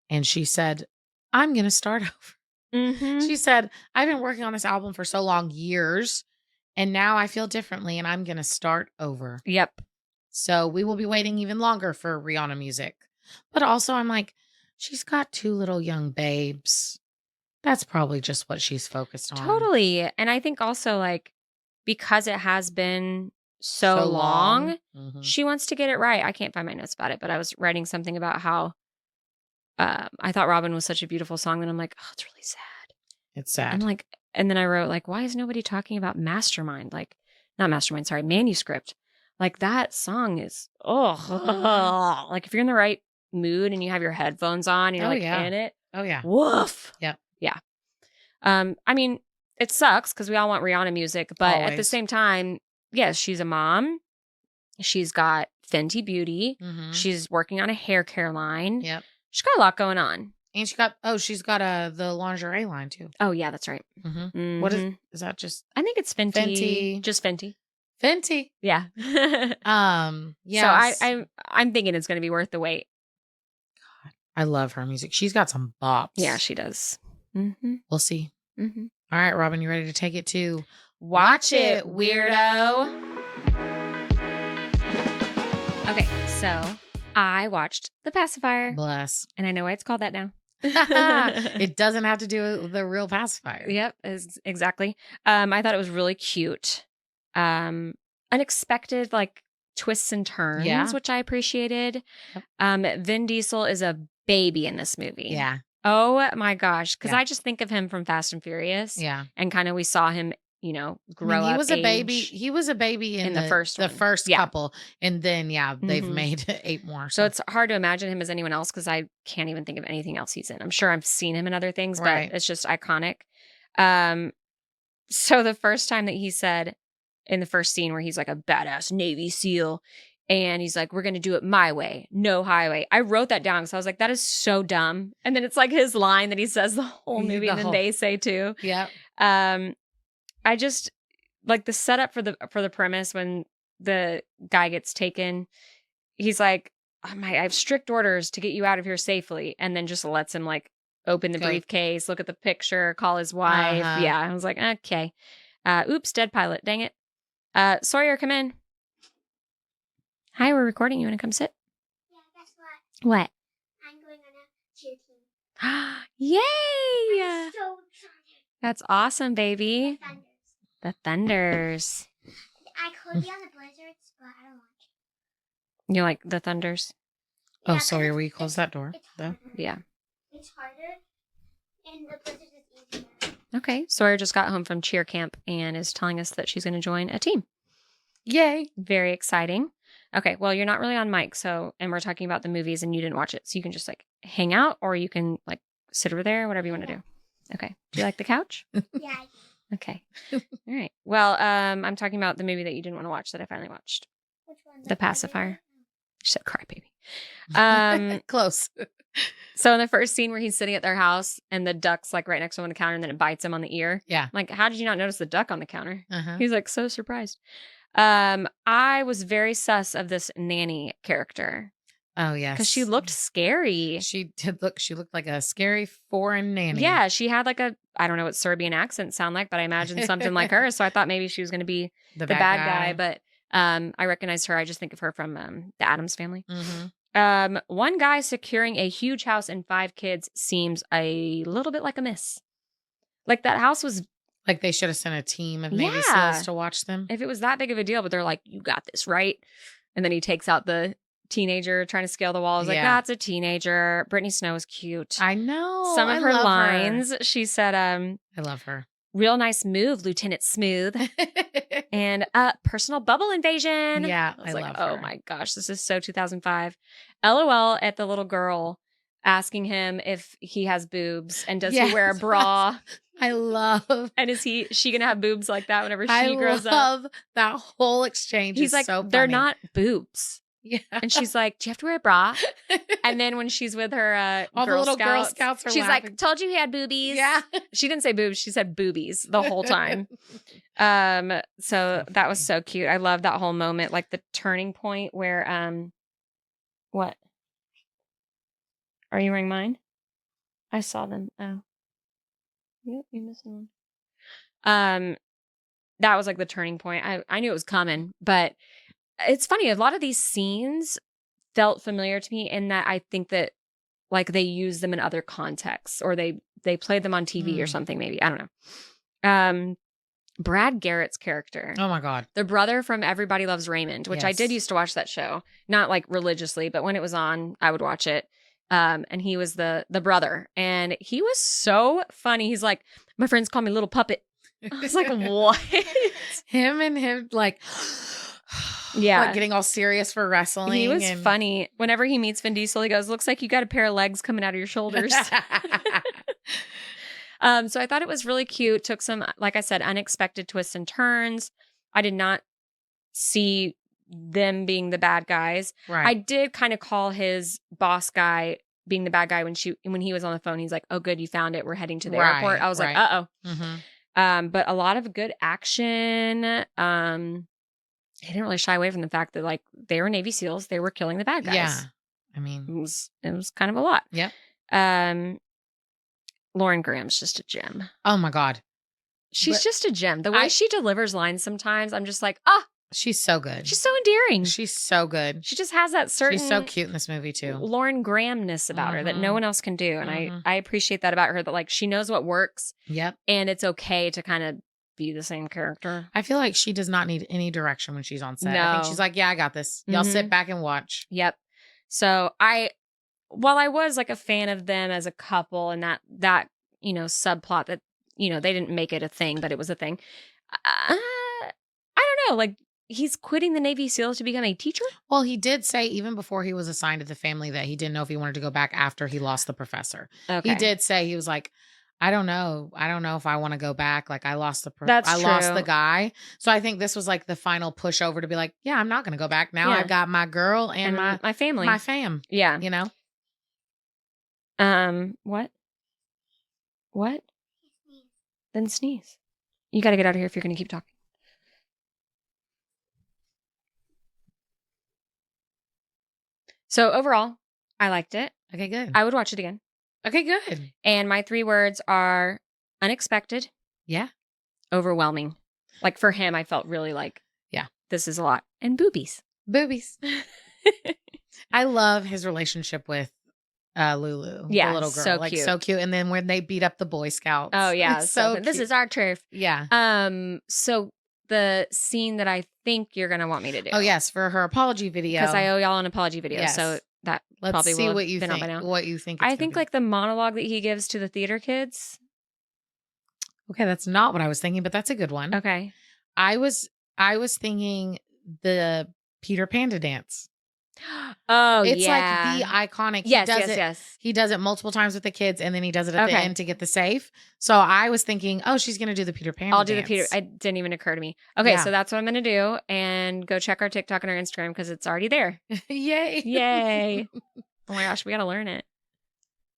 [SPEAKER 2] and she said, "I'm gonna start over." She said, "I've been working on this album for so long, years, and now I feel differently, and I'm gonna start over."
[SPEAKER 1] Yep.
[SPEAKER 2] So we will be waiting even longer for Rihanna music, but also I'm like, she's got 2 little young babes. That's probably just what she's focused on.
[SPEAKER 1] Totally, and I think also like because it has been so long. She wants to get it right. I can't find my notes about it, but I was writing something about how I thought Robin was such a beautiful song. And I'm like, oh, it's really sad.
[SPEAKER 2] It's sad.
[SPEAKER 1] I'm like, and then I wrote like, why is nobody talking about Mastermind? Like, not Mastermind, sorry, Manuscript. Like that song is, like if you're in the right mood and you have your headphones on, and you're in it.
[SPEAKER 2] Oh yeah.
[SPEAKER 1] Woof.
[SPEAKER 2] Yeah.
[SPEAKER 1] Yeah. I mean, it sucks because we all want Rihanna music, but
[SPEAKER 2] Always.
[SPEAKER 1] at the same time, yes, she's a mom. She's got Fenty Beauty. She's working on a hair care line.
[SPEAKER 2] Yep.
[SPEAKER 1] She's got a lot going on.
[SPEAKER 2] And she's got the lingerie line too.
[SPEAKER 1] Oh yeah, that's right.
[SPEAKER 2] Mm-hmm. What is that? Just
[SPEAKER 1] I think it's Fenty.
[SPEAKER 2] Fenty.
[SPEAKER 1] Just Fenty.
[SPEAKER 2] Fenty.
[SPEAKER 1] Yeah.
[SPEAKER 2] Yeah.
[SPEAKER 1] So I'm thinking it's going to be worth the wait.
[SPEAKER 2] God, I love her music. She's got some bops.
[SPEAKER 1] Yeah, she does. Mm-hmm.
[SPEAKER 2] We'll see.
[SPEAKER 1] Mm-hmm.
[SPEAKER 2] All right, Robin, you ready to take it to
[SPEAKER 1] Watch It, Weirdo? Okay, so I watched The Pacifier.
[SPEAKER 2] Bless.
[SPEAKER 1] And I know why it's called that now.
[SPEAKER 2] It doesn't have to do with the real pacifier.
[SPEAKER 1] Yep, exactly. I thought it was really cute. Unexpected, like, twists and turns, which I appreciated. Yep. Vin Diesel is a baby in this movie.
[SPEAKER 2] Yeah.
[SPEAKER 1] Oh my gosh. Because I just think of him from Fast and Furious.
[SPEAKER 2] Yeah.
[SPEAKER 1] And kind of we saw him, grow up.
[SPEAKER 2] He was a baby. He was a baby in the first couple. And then, they've made 8 more.
[SPEAKER 1] So it's hard to imagine him as anyone else because I can't even think of anything else he's in. I'm sure I've seen him in other things, but it's just iconic. So the first time that he said in the first scene where he's like a badass Navy SEAL and he's like, we're going to do it my way, no highway. I wrote that down because I was like, that is so dumb. And then it's like his line that he says the whole movie and then they say too.
[SPEAKER 2] Yeah.
[SPEAKER 1] I just like the setup for the premise when the guy gets taken. He's like, I have strict orders to get you out of here safely. And then just lets him like open the briefcase, look at the picture, call his wife. Yeah. I was like, okay. Oops, dead pilot. Dang it. Sawyer, come in. Hi, we're recording. You want to come sit?
[SPEAKER 3] Yeah, guess what?
[SPEAKER 1] What?
[SPEAKER 3] I'm going on a cheer team.
[SPEAKER 1] Yay!
[SPEAKER 3] I'm so excited.
[SPEAKER 1] That's awesome, baby. The Thunders.
[SPEAKER 3] I could be on the Blizzards, but I don't want to.
[SPEAKER 1] You like the Thunders?
[SPEAKER 2] Oh, yeah, Sawyer, will you close that door?
[SPEAKER 1] Yeah.
[SPEAKER 3] It's harder, and the Blizzards is easier.
[SPEAKER 1] Okay. Sawyer just got home from cheer camp and is telling us that she's going to join a team.
[SPEAKER 2] Yay.
[SPEAKER 1] Very exciting. Okay. Well, you're not really on mic, and we're talking about the movies and you didn't watch it. So you can just like hang out or you can like sit over there, whatever you want to do. Okay. Do you like the couch?
[SPEAKER 3] Yeah.
[SPEAKER 1] Okay. All right. Well, I'm talking about the movie that you didn't want to watch that I finally watched.
[SPEAKER 3] Which one?
[SPEAKER 1] The Pacifier. She said crybaby.
[SPEAKER 2] Close.
[SPEAKER 1] So in the first scene where he's sitting at their house and the duck's like right next to him on the counter and then it bites him on the ear.
[SPEAKER 2] Yeah.
[SPEAKER 1] I'm like, how did you not notice the duck on the counter? He's like so surprised. I was very sus of this nanny character.
[SPEAKER 2] Oh, yes.
[SPEAKER 1] Because she looked scary.
[SPEAKER 2] She looked like a scary foreign nanny.
[SPEAKER 1] Yeah, she had like I don't know what Serbian accent sound like, but I imagined something like her. So I thought maybe she was going to be the bad guy. But I recognize her. I just think of her from the Addams Family. Mm-hmm. One guy securing a huge house and 5 kids seems a little bit like a miss. Like that house was...
[SPEAKER 2] Like they should have sent a team of Navy SEALs to watch them.
[SPEAKER 1] If it was that big of a deal, but they're like, you got this, right? And then he takes out the teenager trying to scale the wall. I was like, that's a teenager. Brittany Snow is cute.
[SPEAKER 2] I know.
[SPEAKER 1] Some of her lines, she said, I
[SPEAKER 2] love her.
[SPEAKER 1] Real nice move, Lieutenant Smooth. And personal bubble invasion.
[SPEAKER 2] Yeah,
[SPEAKER 1] I was like, oh my gosh, this is so 2005. LOL at the little girl asking him if he has boobs and does he wear a bra?
[SPEAKER 2] I love.
[SPEAKER 1] And is she going to have boobs like that whenever she grows up?
[SPEAKER 2] I love that whole exchange.
[SPEAKER 1] He's like,
[SPEAKER 2] so funny.
[SPEAKER 1] They're not boobs.
[SPEAKER 2] Yeah.
[SPEAKER 1] And she's like, do you have to wear a bra? And then when she's with her
[SPEAKER 2] all
[SPEAKER 1] Girl
[SPEAKER 2] the little
[SPEAKER 1] Scouts,
[SPEAKER 2] Girl Scouts are
[SPEAKER 1] she's
[SPEAKER 2] laughing.
[SPEAKER 1] like, told you he had boobies.
[SPEAKER 2] Yeah.
[SPEAKER 1] She didn't say boobs. She said boobies the whole time. So that was so cute. I love that whole moment, like the turning point where, what? Are you wearing mine? I saw them. Oh. Yep, you're missing one. That was like the turning point. I knew it was coming, but it's funny. A lot of these scenes felt familiar to me in that I think that like they use them in other contexts or they played them on TV or something, maybe. I don't know. Brad Garrett's character.
[SPEAKER 2] Oh my God.
[SPEAKER 1] The brother from Everybody Loves Raymond, which I did used to watch that show. Not like religiously, but when it was on, I would watch it. And he was the brother and he was so funny. He's like, my friends call me Little Puppet. I was like, what?
[SPEAKER 2] him like,
[SPEAKER 1] yeah,
[SPEAKER 2] like getting all serious for wrestling.
[SPEAKER 1] He was funny. Whenever he meets Vin Diesel, he goes, looks like you got a pair of legs coming out of your shoulders. So I thought it was really cute. Took some, like I said, unexpected twists and turns. I did not see them being the bad guys.
[SPEAKER 2] Right.
[SPEAKER 1] I did kind of call his boss guy being the bad guy when he was on the phone. He's like, "Oh, good, you found it. We're heading to the
[SPEAKER 2] Right,
[SPEAKER 1] airport." I was like,
[SPEAKER 2] right.
[SPEAKER 1] "Uh oh."
[SPEAKER 2] Mm-hmm.
[SPEAKER 1] But a lot of good action. He didn't really shy away from the fact that like they were Navy SEALs. They were killing the bad guys.
[SPEAKER 2] Yeah. I mean,
[SPEAKER 1] it was kind of a lot.
[SPEAKER 2] Yep.
[SPEAKER 1] Lauren Graham's just a gem.
[SPEAKER 2] Oh my God.
[SPEAKER 1] She's just a gem. The way she delivers lines sometimes, I'm just like, ah.
[SPEAKER 2] She's so good.
[SPEAKER 1] She's so endearing.
[SPEAKER 2] She's so good.
[SPEAKER 1] She just has that certain...
[SPEAKER 2] She's so cute in this movie too.
[SPEAKER 1] Lauren Graham-ness about her that no one else can do. And I appreciate that about her, that like she knows what works.
[SPEAKER 2] Yep.
[SPEAKER 1] And it's okay to kind of be the same character.
[SPEAKER 2] I feel like she does not need any direction when she's on set.
[SPEAKER 1] No.
[SPEAKER 2] I think she's like, yeah, I got this. Y'all sit back and watch.
[SPEAKER 1] Yep. So while I was like a fan of them as a couple and that you know, subplot that, you know, they didn't make it a thing, but it was a thing. I don't know, like he's quitting the Navy SEALs to become a teacher?
[SPEAKER 2] Well, he did say even before he was assigned to the family that he didn't know if he wanted to go back after he lost the professor. Okay. He did say, he was like, I don't know if I want to go back. Like I lost the lost the guy. So I think this was like the final pushover to be like, yeah, I'm not going to go back. Now I've got my girl and my family. My fam.
[SPEAKER 1] Yeah.
[SPEAKER 2] You know?
[SPEAKER 1] What? Then sneeze. You got to get out of here if you're going to keep talking. So overall, I liked it.
[SPEAKER 2] Okay, good.
[SPEAKER 1] I would watch it again.
[SPEAKER 2] Okay, good.
[SPEAKER 1] And my 3 words are unexpected.
[SPEAKER 2] Yeah.
[SPEAKER 1] Overwhelming. Like for him, I felt really like, yeah, this is a lot. And boobies.
[SPEAKER 2] Boobies. I love his relationship with Lulu, the little girl. So cute. So cute. And then when they beat up the Boy Scouts.
[SPEAKER 1] Oh, yeah. So this is our turf.
[SPEAKER 2] Yeah.
[SPEAKER 1] So the scene that I think you're going to want me to do.
[SPEAKER 2] Oh, yes. For her apology video.
[SPEAKER 1] Because I owe y'all an apology video. Yes. So that probably will have been out by now.
[SPEAKER 2] What you think.
[SPEAKER 1] I think like the monologue that he gives to the theater kids.
[SPEAKER 2] Okay. That's not what I was thinking, but that's a good one.
[SPEAKER 1] Okay.
[SPEAKER 2] I was thinking the Peter Panda dance.
[SPEAKER 1] Oh,
[SPEAKER 2] it's like the iconic.
[SPEAKER 1] Yes.
[SPEAKER 2] He does it multiple times with the kids, and then he does it at the end to get the safe. So I was thinking, oh, she's going to do the Peter Pan.
[SPEAKER 1] I'll do the Peter. It didn't even occur to me. Okay, so that's what I'm going to do, and go check our TikTok and our Instagram because it's already there. Yay! Oh my gosh, we got to learn it.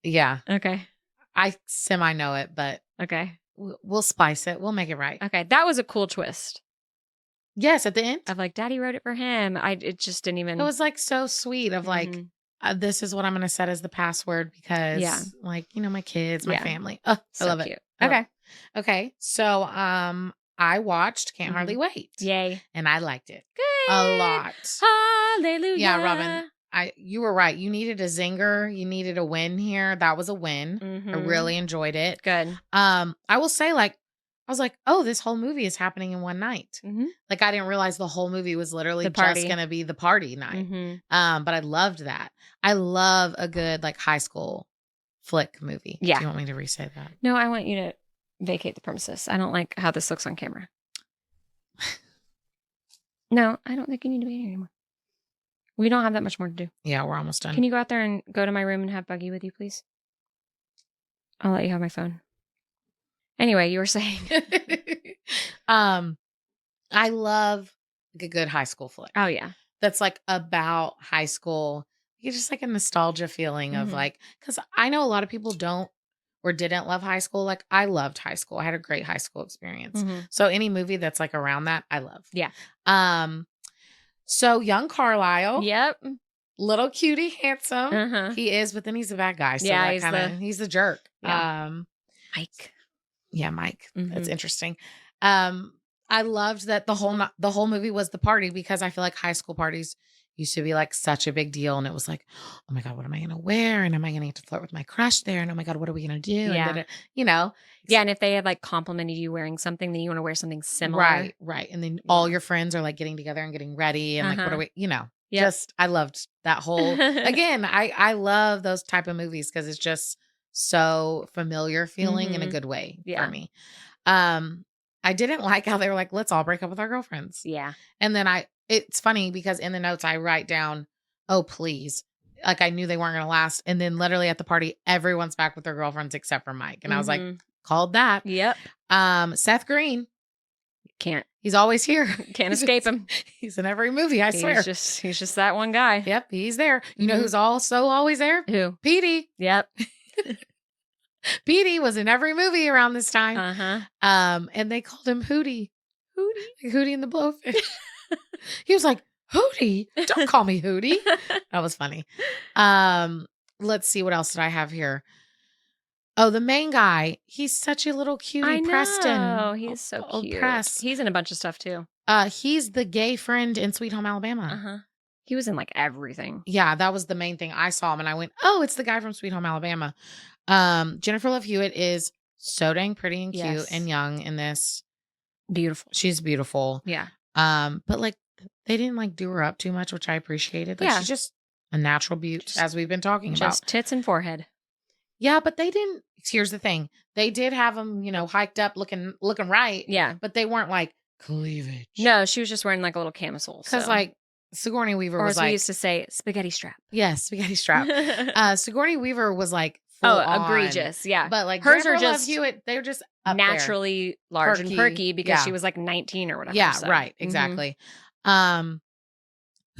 [SPEAKER 2] Yeah.
[SPEAKER 1] Okay.
[SPEAKER 2] I semi know it, but
[SPEAKER 1] okay,
[SPEAKER 2] we'll spice it. We'll make it right.
[SPEAKER 1] Okay, that was a cool twist.
[SPEAKER 2] Yes, at the end.
[SPEAKER 1] Of like, Daddy wrote it for him. It just didn't even.
[SPEAKER 2] It was like so sweet of like, this is what I'm going to set as the password because like, you know, my kids, my family. Oh, so I love
[SPEAKER 1] cute.
[SPEAKER 2] it. Okay. So, I watched Can't Hardly Wait.
[SPEAKER 1] Yay.
[SPEAKER 2] And I liked it.
[SPEAKER 1] Good.
[SPEAKER 2] A lot.
[SPEAKER 1] Hallelujah.
[SPEAKER 2] Yeah, Robin. You were right. You needed a zinger. You needed a win here. That was a win. I really enjoyed it.
[SPEAKER 1] Good.
[SPEAKER 2] I will say like, I was like, oh, this whole movie is happening in one night. Like I didn't realize the whole movie was literally just going to be the party night. But I loved that. I love a good like high school flick movie. Yeah. Do you want me to re-say that?
[SPEAKER 1] No, I want you to vacate the premises. I don't like how this looks on camera. No, I don't think you need to be here anymore. We don't have that much more to do.
[SPEAKER 2] Yeah, we're almost done.
[SPEAKER 1] Can you go out there and go to my room and have Buggy with you, please? I'll let you have my phone. Anyway, you were saying.
[SPEAKER 2] I love like a good high school flick.
[SPEAKER 1] Oh, yeah.
[SPEAKER 2] That's like about high school. You just like a nostalgia feeling of like, because I know a lot of people don't or didn't love high school. Like I loved high school. I had a great high school experience. So any movie that's like around that, I love.
[SPEAKER 1] Yeah.
[SPEAKER 2] So young Carlisle.
[SPEAKER 1] Yep.
[SPEAKER 2] Little cutie, handsome. He is, but then he's a bad guy. So yeah, he's the jerk.
[SPEAKER 1] Yeah. Mike.
[SPEAKER 2] Yeah, Mike. That's interesting. I loved that the whole movie was the party because I feel like high school parties used to be like such a big deal. And it was like, oh my God, what am I going to wear? And am I going to get to flirt with my crush there? And oh my God, what are we going to do?
[SPEAKER 1] Yeah.
[SPEAKER 2] And you know.
[SPEAKER 1] Yeah. And if they had like complimented you wearing something, then you want to wear something similar.
[SPEAKER 2] Right. And then all your friends are like getting together and getting ready. And like, what are we, you know. Yep. Just, I loved that whole, again, I love those type of movies because it's just so familiar feeling in a good way for me. I didn't like how they were like, let's all break up with our girlfriends.
[SPEAKER 1] Yeah.
[SPEAKER 2] And then it's funny because in the notes I write down, oh, please. Like I knew they weren't going to last. And then literally at the party, everyone's back with their girlfriends except for Mike. And I was like, called that.
[SPEAKER 1] Yep.
[SPEAKER 2] Seth Green.
[SPEAKER 1] Can't.
[SPEAKER 2] He's always here.
[SPEAKER 1] Can't escape him.
[SPEAKER 2] He's in every movie, I swear.
[SPEAKER 1] He's just that one guy.
[SPEAKER 2] Yep, he's there. You know who's also always there?
[SPEAKER 1] Who?
[SPEAKER 2] Petey.
[SPEAKER 1] Yep.
[SPEAKER 2] Petey was in every movie around this time.
[SPEAKER 1] Uh-huh.
[SPEAKER 2] And they called him Hootie. Like Hootie and the Blowfish. He was like, Hootie? Don't call me Hootie. That was funny. Let's see, what else did I have here? Oh, the main guy. He's such a little cutie,
[SPEAKER 1] I know.
[SPEAKER 2] Preston.
[SPEAKER 1] He's so
[SPEAKER 2] Old
[SPEAKER 1] cute.
[SPEAKER 2] Press.
[SPEAKER 1] He's in a bunch of stuff too.
[SPEAKER 2] He's the gay friend in Sweet Home Alabama.
[SPEAKER 1] Uh-huh. He was in like everything.
[SPEAKER 2] Yeah, that was the main thing. I saw him and I went, oh, it's the guy from Sweet Home Alabama. Jennifer Love Hewitt is so dang pretty and cute and young in this.
[SPEAKER 1] Beautiful.
[SPEAKER 2] She's beautiful.
[SPEAKER 1] Yeah.
[SPEAKER 2] But like they didn't like do her up too much, which I appreciated. Like she's just a natural beauty, as we've been talking about.
[SPEAKER 1] Just tits and forehead.
[SPEAKER 2] Yeah, but they didn't. Here's the thing: they did have them, hiked up, looking right.
[SPEAKER 1] Yeah,
[SPEAKER 2] but they weren't like cleavage.
[SPEAKER 1] No, she was just wearing like a little camisole.
[SPEAKER 2] Because like Sigourney Weaver
[SPEAKER 1] or
[SPEAKER 2] was
[SPEAKER 1] as
[SPEAKER 2] like,
[SPEAKER 1] we used to say, spaghetti strap.
[SPEAKER 2] Yes, spaghetti strap. Sigourney Weaver was like,
[SPEAKER 1] egregious. Yeah,
[SPEAKER 2] but like
[SPEAKER 1] hers
[SPEAKER 2] Jennifer
[SPEAKER 1] are just
[SPEAKER 2] Love Hewitt, they're just up
[SPEAKER 1] naturally large and perky because she was like 19 or whatever.
[SPEAKER 2] Yeah,
[SPEAKER 1] so.
[SPEAKER 2] right, exactly.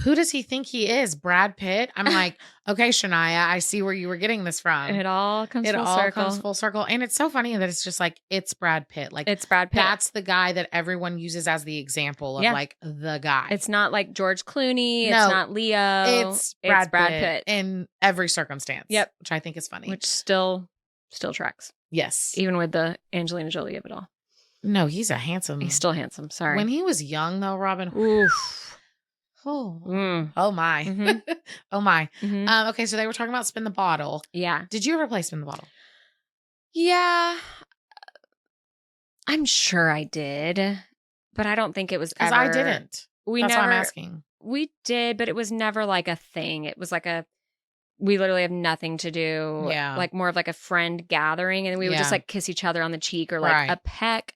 [SPEAKER 2] Who does he think he is? Brad Pitt? I'm like, okay, Shania, I see where you were getting this from.
[SPEAKER 1] It all comes
[SPEAKER 2] full circle. And it's so funny that it's just like, it's Brad Pitt. Like,
[SPEAKER 1] it's Brad Pitt.
[SPEAKER 2] That's the guy that everyone uses as the example of like the guy.
[SPEAKER 1] It's not like George Clooney. It's not Leo.
[SPEAKER 2] It's Brad Pitt in every circumstance. Yep. Which I think is funny.
[SPEAKER 1] Which still tracks.
[SPEAKER 2] Yes.
[SPEAKER 1] Even with the Angelina Jolie of it all.
[SPEAKER 2] No, he's still
[SPEAKER 1] handsome. Sorry.
[SPEAKER 2] When he was young though, Robin.
[SPEAKER 1] Oof.
[SPEAKER 2] Oh my.
[SPEAKER 1] Mm-hmm.
[SPEAKER 2] Oh my.
[SPEAKER 1] Mm-hmm.
[SPEAKER 2] Okay, so they were talking about Spin the Bottle.
[SPEAKER 1] Yeah.
[SPEAKER 2] Did you ever play Spin the Bottle?
[SPEAKER 1] Yeah. I'm sure I did, but I don't think it was ever.
[SPEAKER 2] Because I didn't. That's why I'm asking.
[SPEAKER 1] We did, but it was never like a thing. It was like we literally have nothing to do.
[SPEAKER 2] Yeah.
[SPEAKER 1] Like more of like a friend gathering, and we would just like kiss each other on the cheek or like a peck.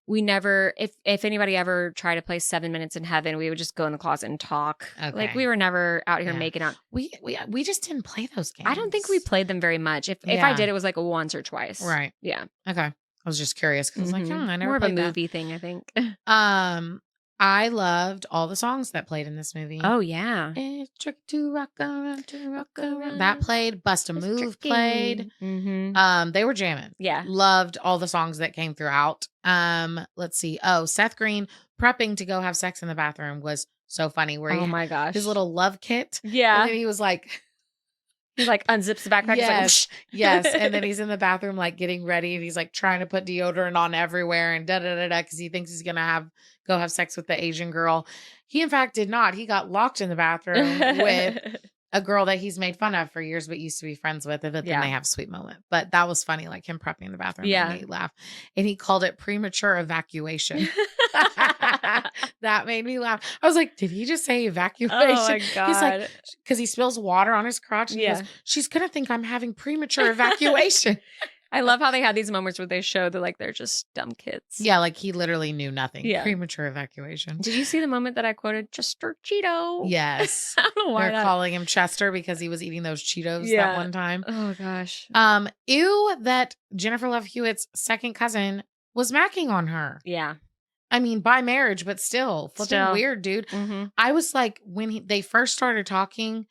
[SPEAKER 1] We never, if anybody ever tried to play 7 Minutes in Heaven, we would just go in the closet and talk. Okay. Like we were never out here making out.
[SPEAKER 2] We just didn't play those games.
[SPEAKER 1] I don't think we played them very much. If I did, it was like a once or twice.
[SPEAKER 2] Right.
[SPEAKER 1] Yeah.
[SPEAKER 2] Okay. I was just curious because I was like, I never
[SPEAKER 1] more of a
[SPEAKER 2] played that.
[SPEAKER 1] movie thing, I think.
[SPEAKER 2] I loved all the songs that played in this movie.
[SPEAKER 1] Oh yeah.
[SPEAKER 2] It's tricky to rock around, That played. Bust a Move played.
[SPEAKER 1] Mm-hmm.
[SPEAKER 2] They were jamming.
[SPEAKER 1] Yeah.
[SPEAKER 2] Loved all the songs that came throughout. Let's see. Oh, Seth Green prepping to go have sex in the bathroom was so funny. Where
[SPEAKER 1] my gosh,
[SPEAKER 2] his little love kit.
[SPEAKER 1] Yeah.
[SPEAKER 2] And then he was like.
[SPEAKER 1] He like unzips the backpack.
[SPEAKER 2] Yes,
[SPEAKER 1] like,
[SPEAKER 2] yes. And then he's in the bathroom like getting ready, and he's like trying to put deodorant on everywhere and because he thinks he's gonna go have sex with the Asian girl. He in fact did not. He got locked in the bathroom with a girl that he's made fun of for years, but used to be friends with. And then they have a sweet moment. But that was funny, like him prepping in the bathroom.
[SPEAKER 1] Yeah,
[SPEAKER 2] made me laugh. And he called it premature evacuation. That made me laugh. I was like, did he just say evacuation?
[SPEAKER 1] Oh my God.
[SPEAKER 2] He's like, because he spills water on his crotch. And he goes, she's going to think I'm having premature evacuation.
[SPEAKER 1] I love how they had these moments where they show that like they're just dumb kids.
[SPEAKER 2] Yeah, like he literally knew nothing.
[SPEAKER 1] Yeah.
[SPEAKER 2] Premature evacuation.
[SPEAKER 1] Did you see the moment that I quoted Chester Cheeto?
[SPEAKER 2] Yes.
[SPEAKER 1] I don't know why
[SPEAKER 2] they're calling him Chester because he was eating those Cheetos that one time.
[SPEAKER 1] Oh gosh.
[SPEAKER 2] Ew, that Jennifer Love Hewitt's second cousin was macking on her.
[SPEAKER 1] Yeah.
[SPEAKER 2] I mean, by marriage, but still flipping weird, dude.
[SPEAKER 1] Mm-hmm.
[SPEAKER 2] I was like, when they first started talking,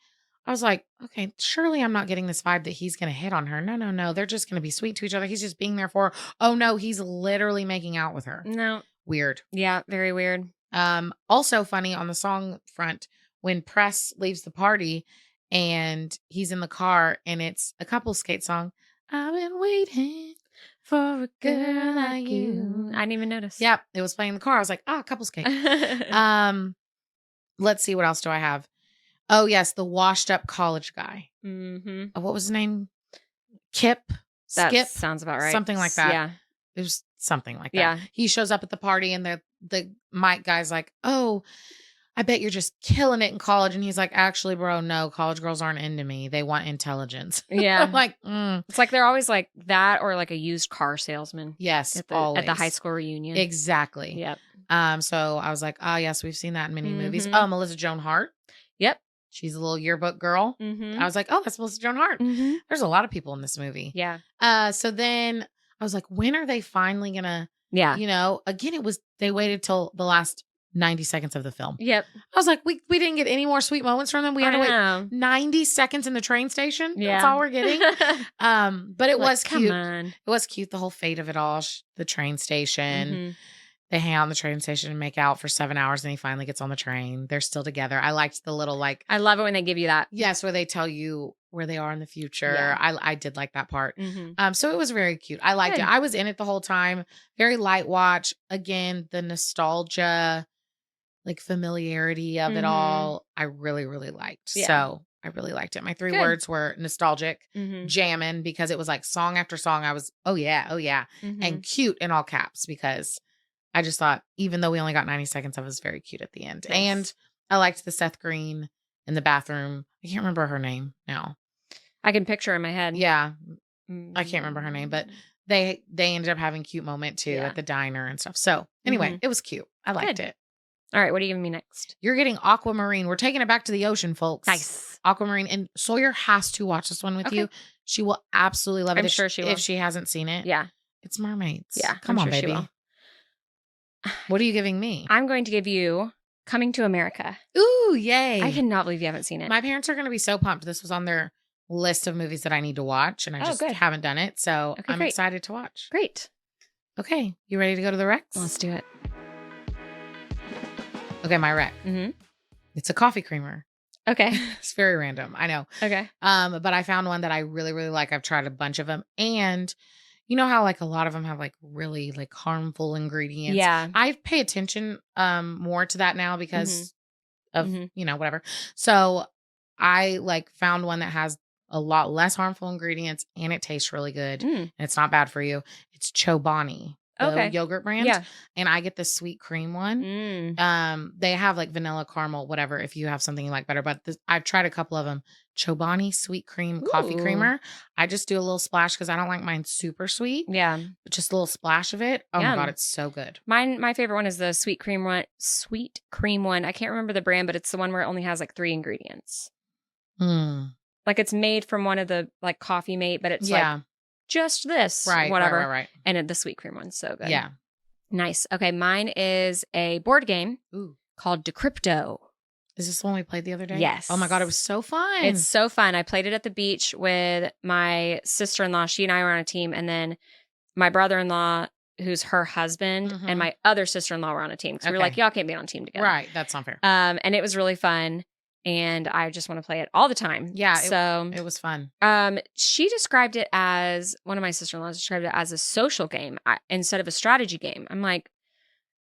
[SPEAKER 2] I was like, okay, surely I'm not getting this vibe that he's going to hit on her. No. They're just going to be sweet to each other. He's just being there for her. Oh no, he's literally making out with her.
[SPEAKER 1] No.
[SPEAKER 2] Weird.
[SPEAKER 1] Yeah, very weird.
[SPEAKER 2] Also funny on the song front, when Press leaves the party and he's in the car and it's a couple skate song. I've been waiting for a girl like you.
[SPEAKER 1] I didn't even notice.
[SPEAKER 2] Yep. It was playing in the car. I was like, couple skate. Let's see. What else do I have? Oh, yes. The washed up college guy.
[SPEAKER 1] Mm-hmm.
[SPEAKER 2] What was his name? Skip?
[SPEAKER 1] Sounds about right.
[SPEAKER 2] Something like that.
[SPEAKER 1] Yeah.
[SPEAKER 2] It was something like that.
[SPEAKER 1] Yeah.
[SPEAKER 2] He shows up at the party and the mic guy's like, oh, I bet you're just killing it in college. And he's like, actually, bro, no, college girls aren't into me. They want intelligence.
[SPEAKER 1] Yeah.
[SPEAKER 2] I'm like,
[SPEAKER 1] It's like they're always like that or like a used car salesman.
[SPEAKER 2] Yes,
[SPEAKER 1] at the high school reunion.
[SPEAKER 2] Exactly.
[SPEAKER 1] Yep.
[SPEAKER 2] So I was like, yes, we've seen that in many movies. Oh, Melissa Joan Hart.
[SPEAKER 1] Yep.
[SPEAKER 2] She's a little yearbook girl.
[SPEAKER 1] Mm-hmm.
[SPEAKER 2] I was like, oh, that's Melissa Joan Hart.
[SPEAKER 1] Mm-hmm.
[SPEAKER 2] There's a lot of people in this movie.
[SPEAKER 1] Yeah.
[SPEAKER 2] So then I was like, when are they finally going to
[SPEAKER 1] Yeah.
[SPEAKER 2] You know, again, they waited till the last 90 seconds of the film.
[SPEAKER 1] Yep.
[SPEAKER 2] I was like, we didn't get any more sweet moments from them. We had to wait
[SPEAKER 1] know.
[SPEAKER 2] 90 seconds in the train station.
[SPEAKER 1] Yeah.
[SPEAKER 2] That's all we're getting. But it was cute.
[SPEAKER 1] Come on.
[SPEAKER 2] It was cute. The whole fate of it all. The train station.
[SPEAKER 1] Mm-hmm.
[SPEAKER 2] They hang out on the train station and make out for 7 hours, and he finally gets on the train. They're still together. I liked the little
[SPEAKER 1] I love it when they give you that.
[SPEAKER 2] yes, where they tell you where they are in the future.
[SPEAKER 1] Yeah.
[SPEAKER 2] I did like that part.
[SPEAKER 1] Mm-hmm.
[SPEAKER 2] So it was very cute. I liked
[SPEAKER 1] Good.
[SPEAKER 2] it. I was in it the whole time. Very light watch. Again, the nostalgia, like familiarity of it all, I really, really liked.
[SPEAKER 1] Yeah.
[SPEAKER 2] So I really liked it. My 3
[SPEAKER 1] Good.
[SPEAKER 2] words were nostalgic,
[SPEAKER 1] Mm-hmm.
[SPEAKER 2] jamming, because it was like song after song. I was, oh yeah,
[SPEAKER 1] Mm-hmm.
[SPEAKER 2] and cute in all caps, because I just thought, even though we only got 90 seconds of it, was very cute at the end.
[SPEAKER 1] Nice.
[SPEAKER 2] And I liked the Seth Green in the bathroom. I can't remember her name now.
[SPEAKER 1] I can picture in my head.
[SPEAKER 2] Yeah. I can't remember her name, but they ended up having a cute moment too
[SPEAKER 1] Yeah.
[SPEAKER 2] at the diner and stuff. So anyway, it was cute. I liked
[SPEAKER 1] Good.
[SPEAKER 2] it.
[SPEAKER 1] All right, what are you giving me next?
[SPEAKER 2] You're getting Aquamarine. We're taking it back to the ocean, folks.
[SPEAKER 1] Nice.
[SPEAKER 2] Aquamarine. And Sawyer has to watch this one with
[SPEAKER 1] Okay.
[SPEAKER 2] you. She will absolutely love it.
[SPEAKER 1] I'm sure she will.
[SPEAKER 2] If she hasn't seen it.
[SPEAKER 1] Yeah.
[SPEAKER 2] It's mermaids.
[SPEAKER 1] Yeah,
[SPEAKER 2] Come
[SPEAKER 1] I'm
[SPEAKER 2] on,
[SPEAKER 1] sure she
[SPEAKER 2] baby.
[SPEAKER 1] will.
[SPEAKER 2] What are you giving me?
[SPEAKER 1] I'm going to give you Coming to America.
[SPEAKER 2] Ooh, yay.
[SPEAKER 1] I cannot believe you haven't seen it.
[SPEAKER 2] My parents are going to be so pumped. This was on their list of movies that I need to watch, and I just
[SPEAKER 1] good.
[SPEAKER 2] haven't done it. So
[SPEAKER 1] Okay,
[SPEAKER 2] I'm
[SPEAKER 1] great.
[SPEAKER 2] excited to watch.
[SPEAKER 1] Great.
[SPEAKER 2] Okay. You ready to go to the Rex?
[SPEAKER 1] Let's do it.
[SPEAKER 2] Okay, my Rex.
[SPEAKER 1] Mm-hmm.
[SPEAKER 2] It's a coffee creamer.
[SPEAKER 1] Okay.
[SPEAKER 2] It's very random. I know.
[SPEAKER 1] Okay.
[SPEAKER 2] But I found one that I really, really like. I've tried a bunch of them. And you know how like a lot of them have like really like harmful ingredients?
[SPEAKER 1] Yeah.
[SPEAKER 2] I pay attention more to that now because of,
[SPEAKER 1] Mhm.
[SPEAKER 2] you know, whatever. So I like found one that has a lot less harmful ingredients and it tastes really good.
[SPEAKER 1] Mm.
[SPEAKER 2] And it's not bad for you. It's Chobani, the
[SPEAKER 1] Okay.
[SPEAKER 2] yogurt brand.
[SPEAKER 1] Yeah.
[SPEAKER 2] And I get the sweet cream one.
[SPEAKER 1] Mm.
[SPEAKER 2] They have like vanilla caramel, whatever, if you have something you like better. But I've tried a couple of them. Chobani sweet cream coffee
[SPEAKER 1] Ooh.
[SPEAKER 2] creamer. I just do a little splash because I don't like mine super sweet.
[SPEAKER 1] Yeah.
[SPEAKER 2] But just a little splash of it. Oh
[SPEAKER 1] Yum.
[SPEAKER 2] my God, it's so good.
[SPEAKER 1] My favorite one is the sweet cream one. Sweet cream one. I can't remember the brand, but it's the one where it only has like 3 ingredients. Like it's made from one of the like Coffee Mate, but it's like just this, whatever.
[SPEAKER 2] Right.
[SPEAKER 1] And the sweet cream one's so good.
[SPEAKER 2] Yeah.
[SPEAKER 1] Nice. Okay, mine is a board game
[SPEAKER 2] Ooh.
[SPEAKER 1] called Decrypto.
[SPEAKER 2] Is this the one we played the other day?
[SPEAKER 1] Yes.
[SPEAKER 2] Oh my God, it was so fun.
[SPEAKER 1] It's so fun. I played it at the beach with my sister-in-law. She and I were on a team, and then my brother-in-law, who's her husband, and my other sister-in-law were on a team. Because we were like, y'all can't be on a team together.
[SPEAKER 2] Right. That's not fair.
[SPEAKER 1] And it was really fun. And I just want to play it all the time.
[SPEAKER 2] Yeah.
[SPEAKER 1] So
[SPEAKER 2] it was fun.
[SPEAKER 1] she described it as, one of my sister-in-laws described it as a social game instead of a strategy game. I'm like,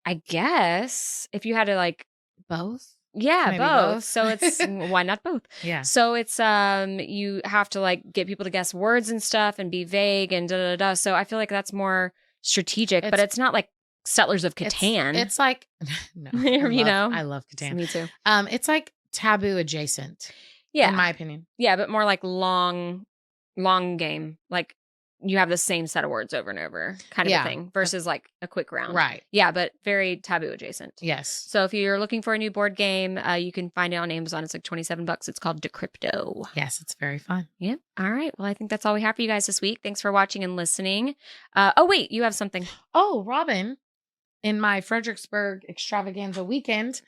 [SPEAKER 1] I guess if you had to like
[SPEAKER 2] Both?
[SPEAKER 1] yeah,
[SPEAKER 2] Maybe
[SPEAKER 1] both. So it's why not both?
[SPEAKER 2] Yeah.
[SPEAKER 1] So it's you have to like get people to guess words and stuff and be vague and da da da. So I feel like that's more strategic, but it's not like Settlers of Catan.
[SPEAKER 2] It's like no, I love Catan.
[SPEAKER 1] Me too.
[SPEAKER 2] It's like taboo adjacent.
[SPEAKER 1] Yeah.
[SPEAKER 2] In my opinion.
[SPEAKER 1] Yeah, but more like long game. Like you have the same set of words over and over kind of a thing versus like a quick round.
[SPEAKER 2] Right.
[SPEAKER 1] Yeah, but very taboo adjacent.
[SPEAKER 2] Yes.
[SPEAKER 1] So if you're looking for a new board game, you can find it on Amazon. It's like $27. It's called Decrypto.
[SPEAKER 2] Yes, it's very fun.
[SPEAKER 1] Yep. All right. Well, I think that's all we have for you guys this week. Thanks for watching and listening. Oh, wait, you have something.
[SPEAKER 2] Oh, Robin, in my Fredericksburg extravaganza weekend,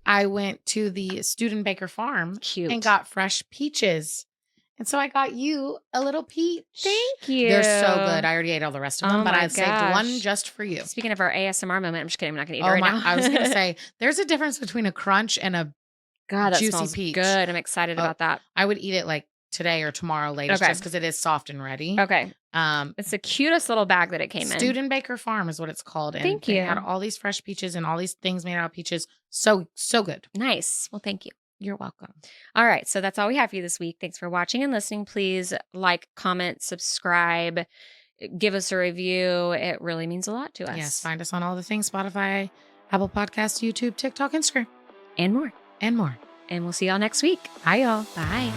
[SPEAKER 2] I went to the Studebaker Farm
[SPEAKER 1] Cute.
[SPEAKER 2] and got fresh peaches. And so I got you a little peach.
[SPEAKER 1] Thank you.
[SPEAKER 2] They're so good. I already ate all the rest of them,
[SPEAKER 1] Oh
[SPEAKER 2] but
[SPEAKER 1] my
[SPEAKER 2] I saved
[SPEAKER 1] gosh.
[SPEAKER 2] one just for you.
[SPEAKER 1] Speaking of our ASMR moment, I'm just kidding. I'm not going to eat it right now.
[SPEAKER 2] I was going to say, there's a difference between a crunch and a
[SPEAKER 1] God, that
[SPEAKER 2] juicy
[SPEAKER 1] smells
[SPEAKER 2] peach.
[SPEAKER 1] good. I'm excited about that.
[SPEAKER 2] I would eat it like today or tomorrow latest just because it is soft and ready.
[SPEAKER 1] Okay. It's the cutest little bag that it came in.
[SPEAKER 2] Studebaker Farm is what it's called. And
[SPEAKER 1] Thank
[SPEAKER 2] they
[SPEAKER 1] you.
[SPEAKER 2] had all these fresh peaches and all these things made out of peaches. So good.
[SPEAKER 1] Nice. Well, thank you.
[SPEAKER 2] You're welcome.
[SPEAKER 1] All right. So that's all we have for you this week. Thanks for watching and listening. Please like, comment, subscribe, give us a review. It really means a lot to us.
[SPEAKER 2] Yes. Find us on all the things: Spotify, Apple Podcasts, YouTube, TikTok, Instagram,
[SPEAKER 1] And more.
[SPEAKER 2] and more.
[SPEAKER 1] And we'll see y'all next week.
[SPEAKER 2] Hi, y'all.
[SPEAKER 1] Bye.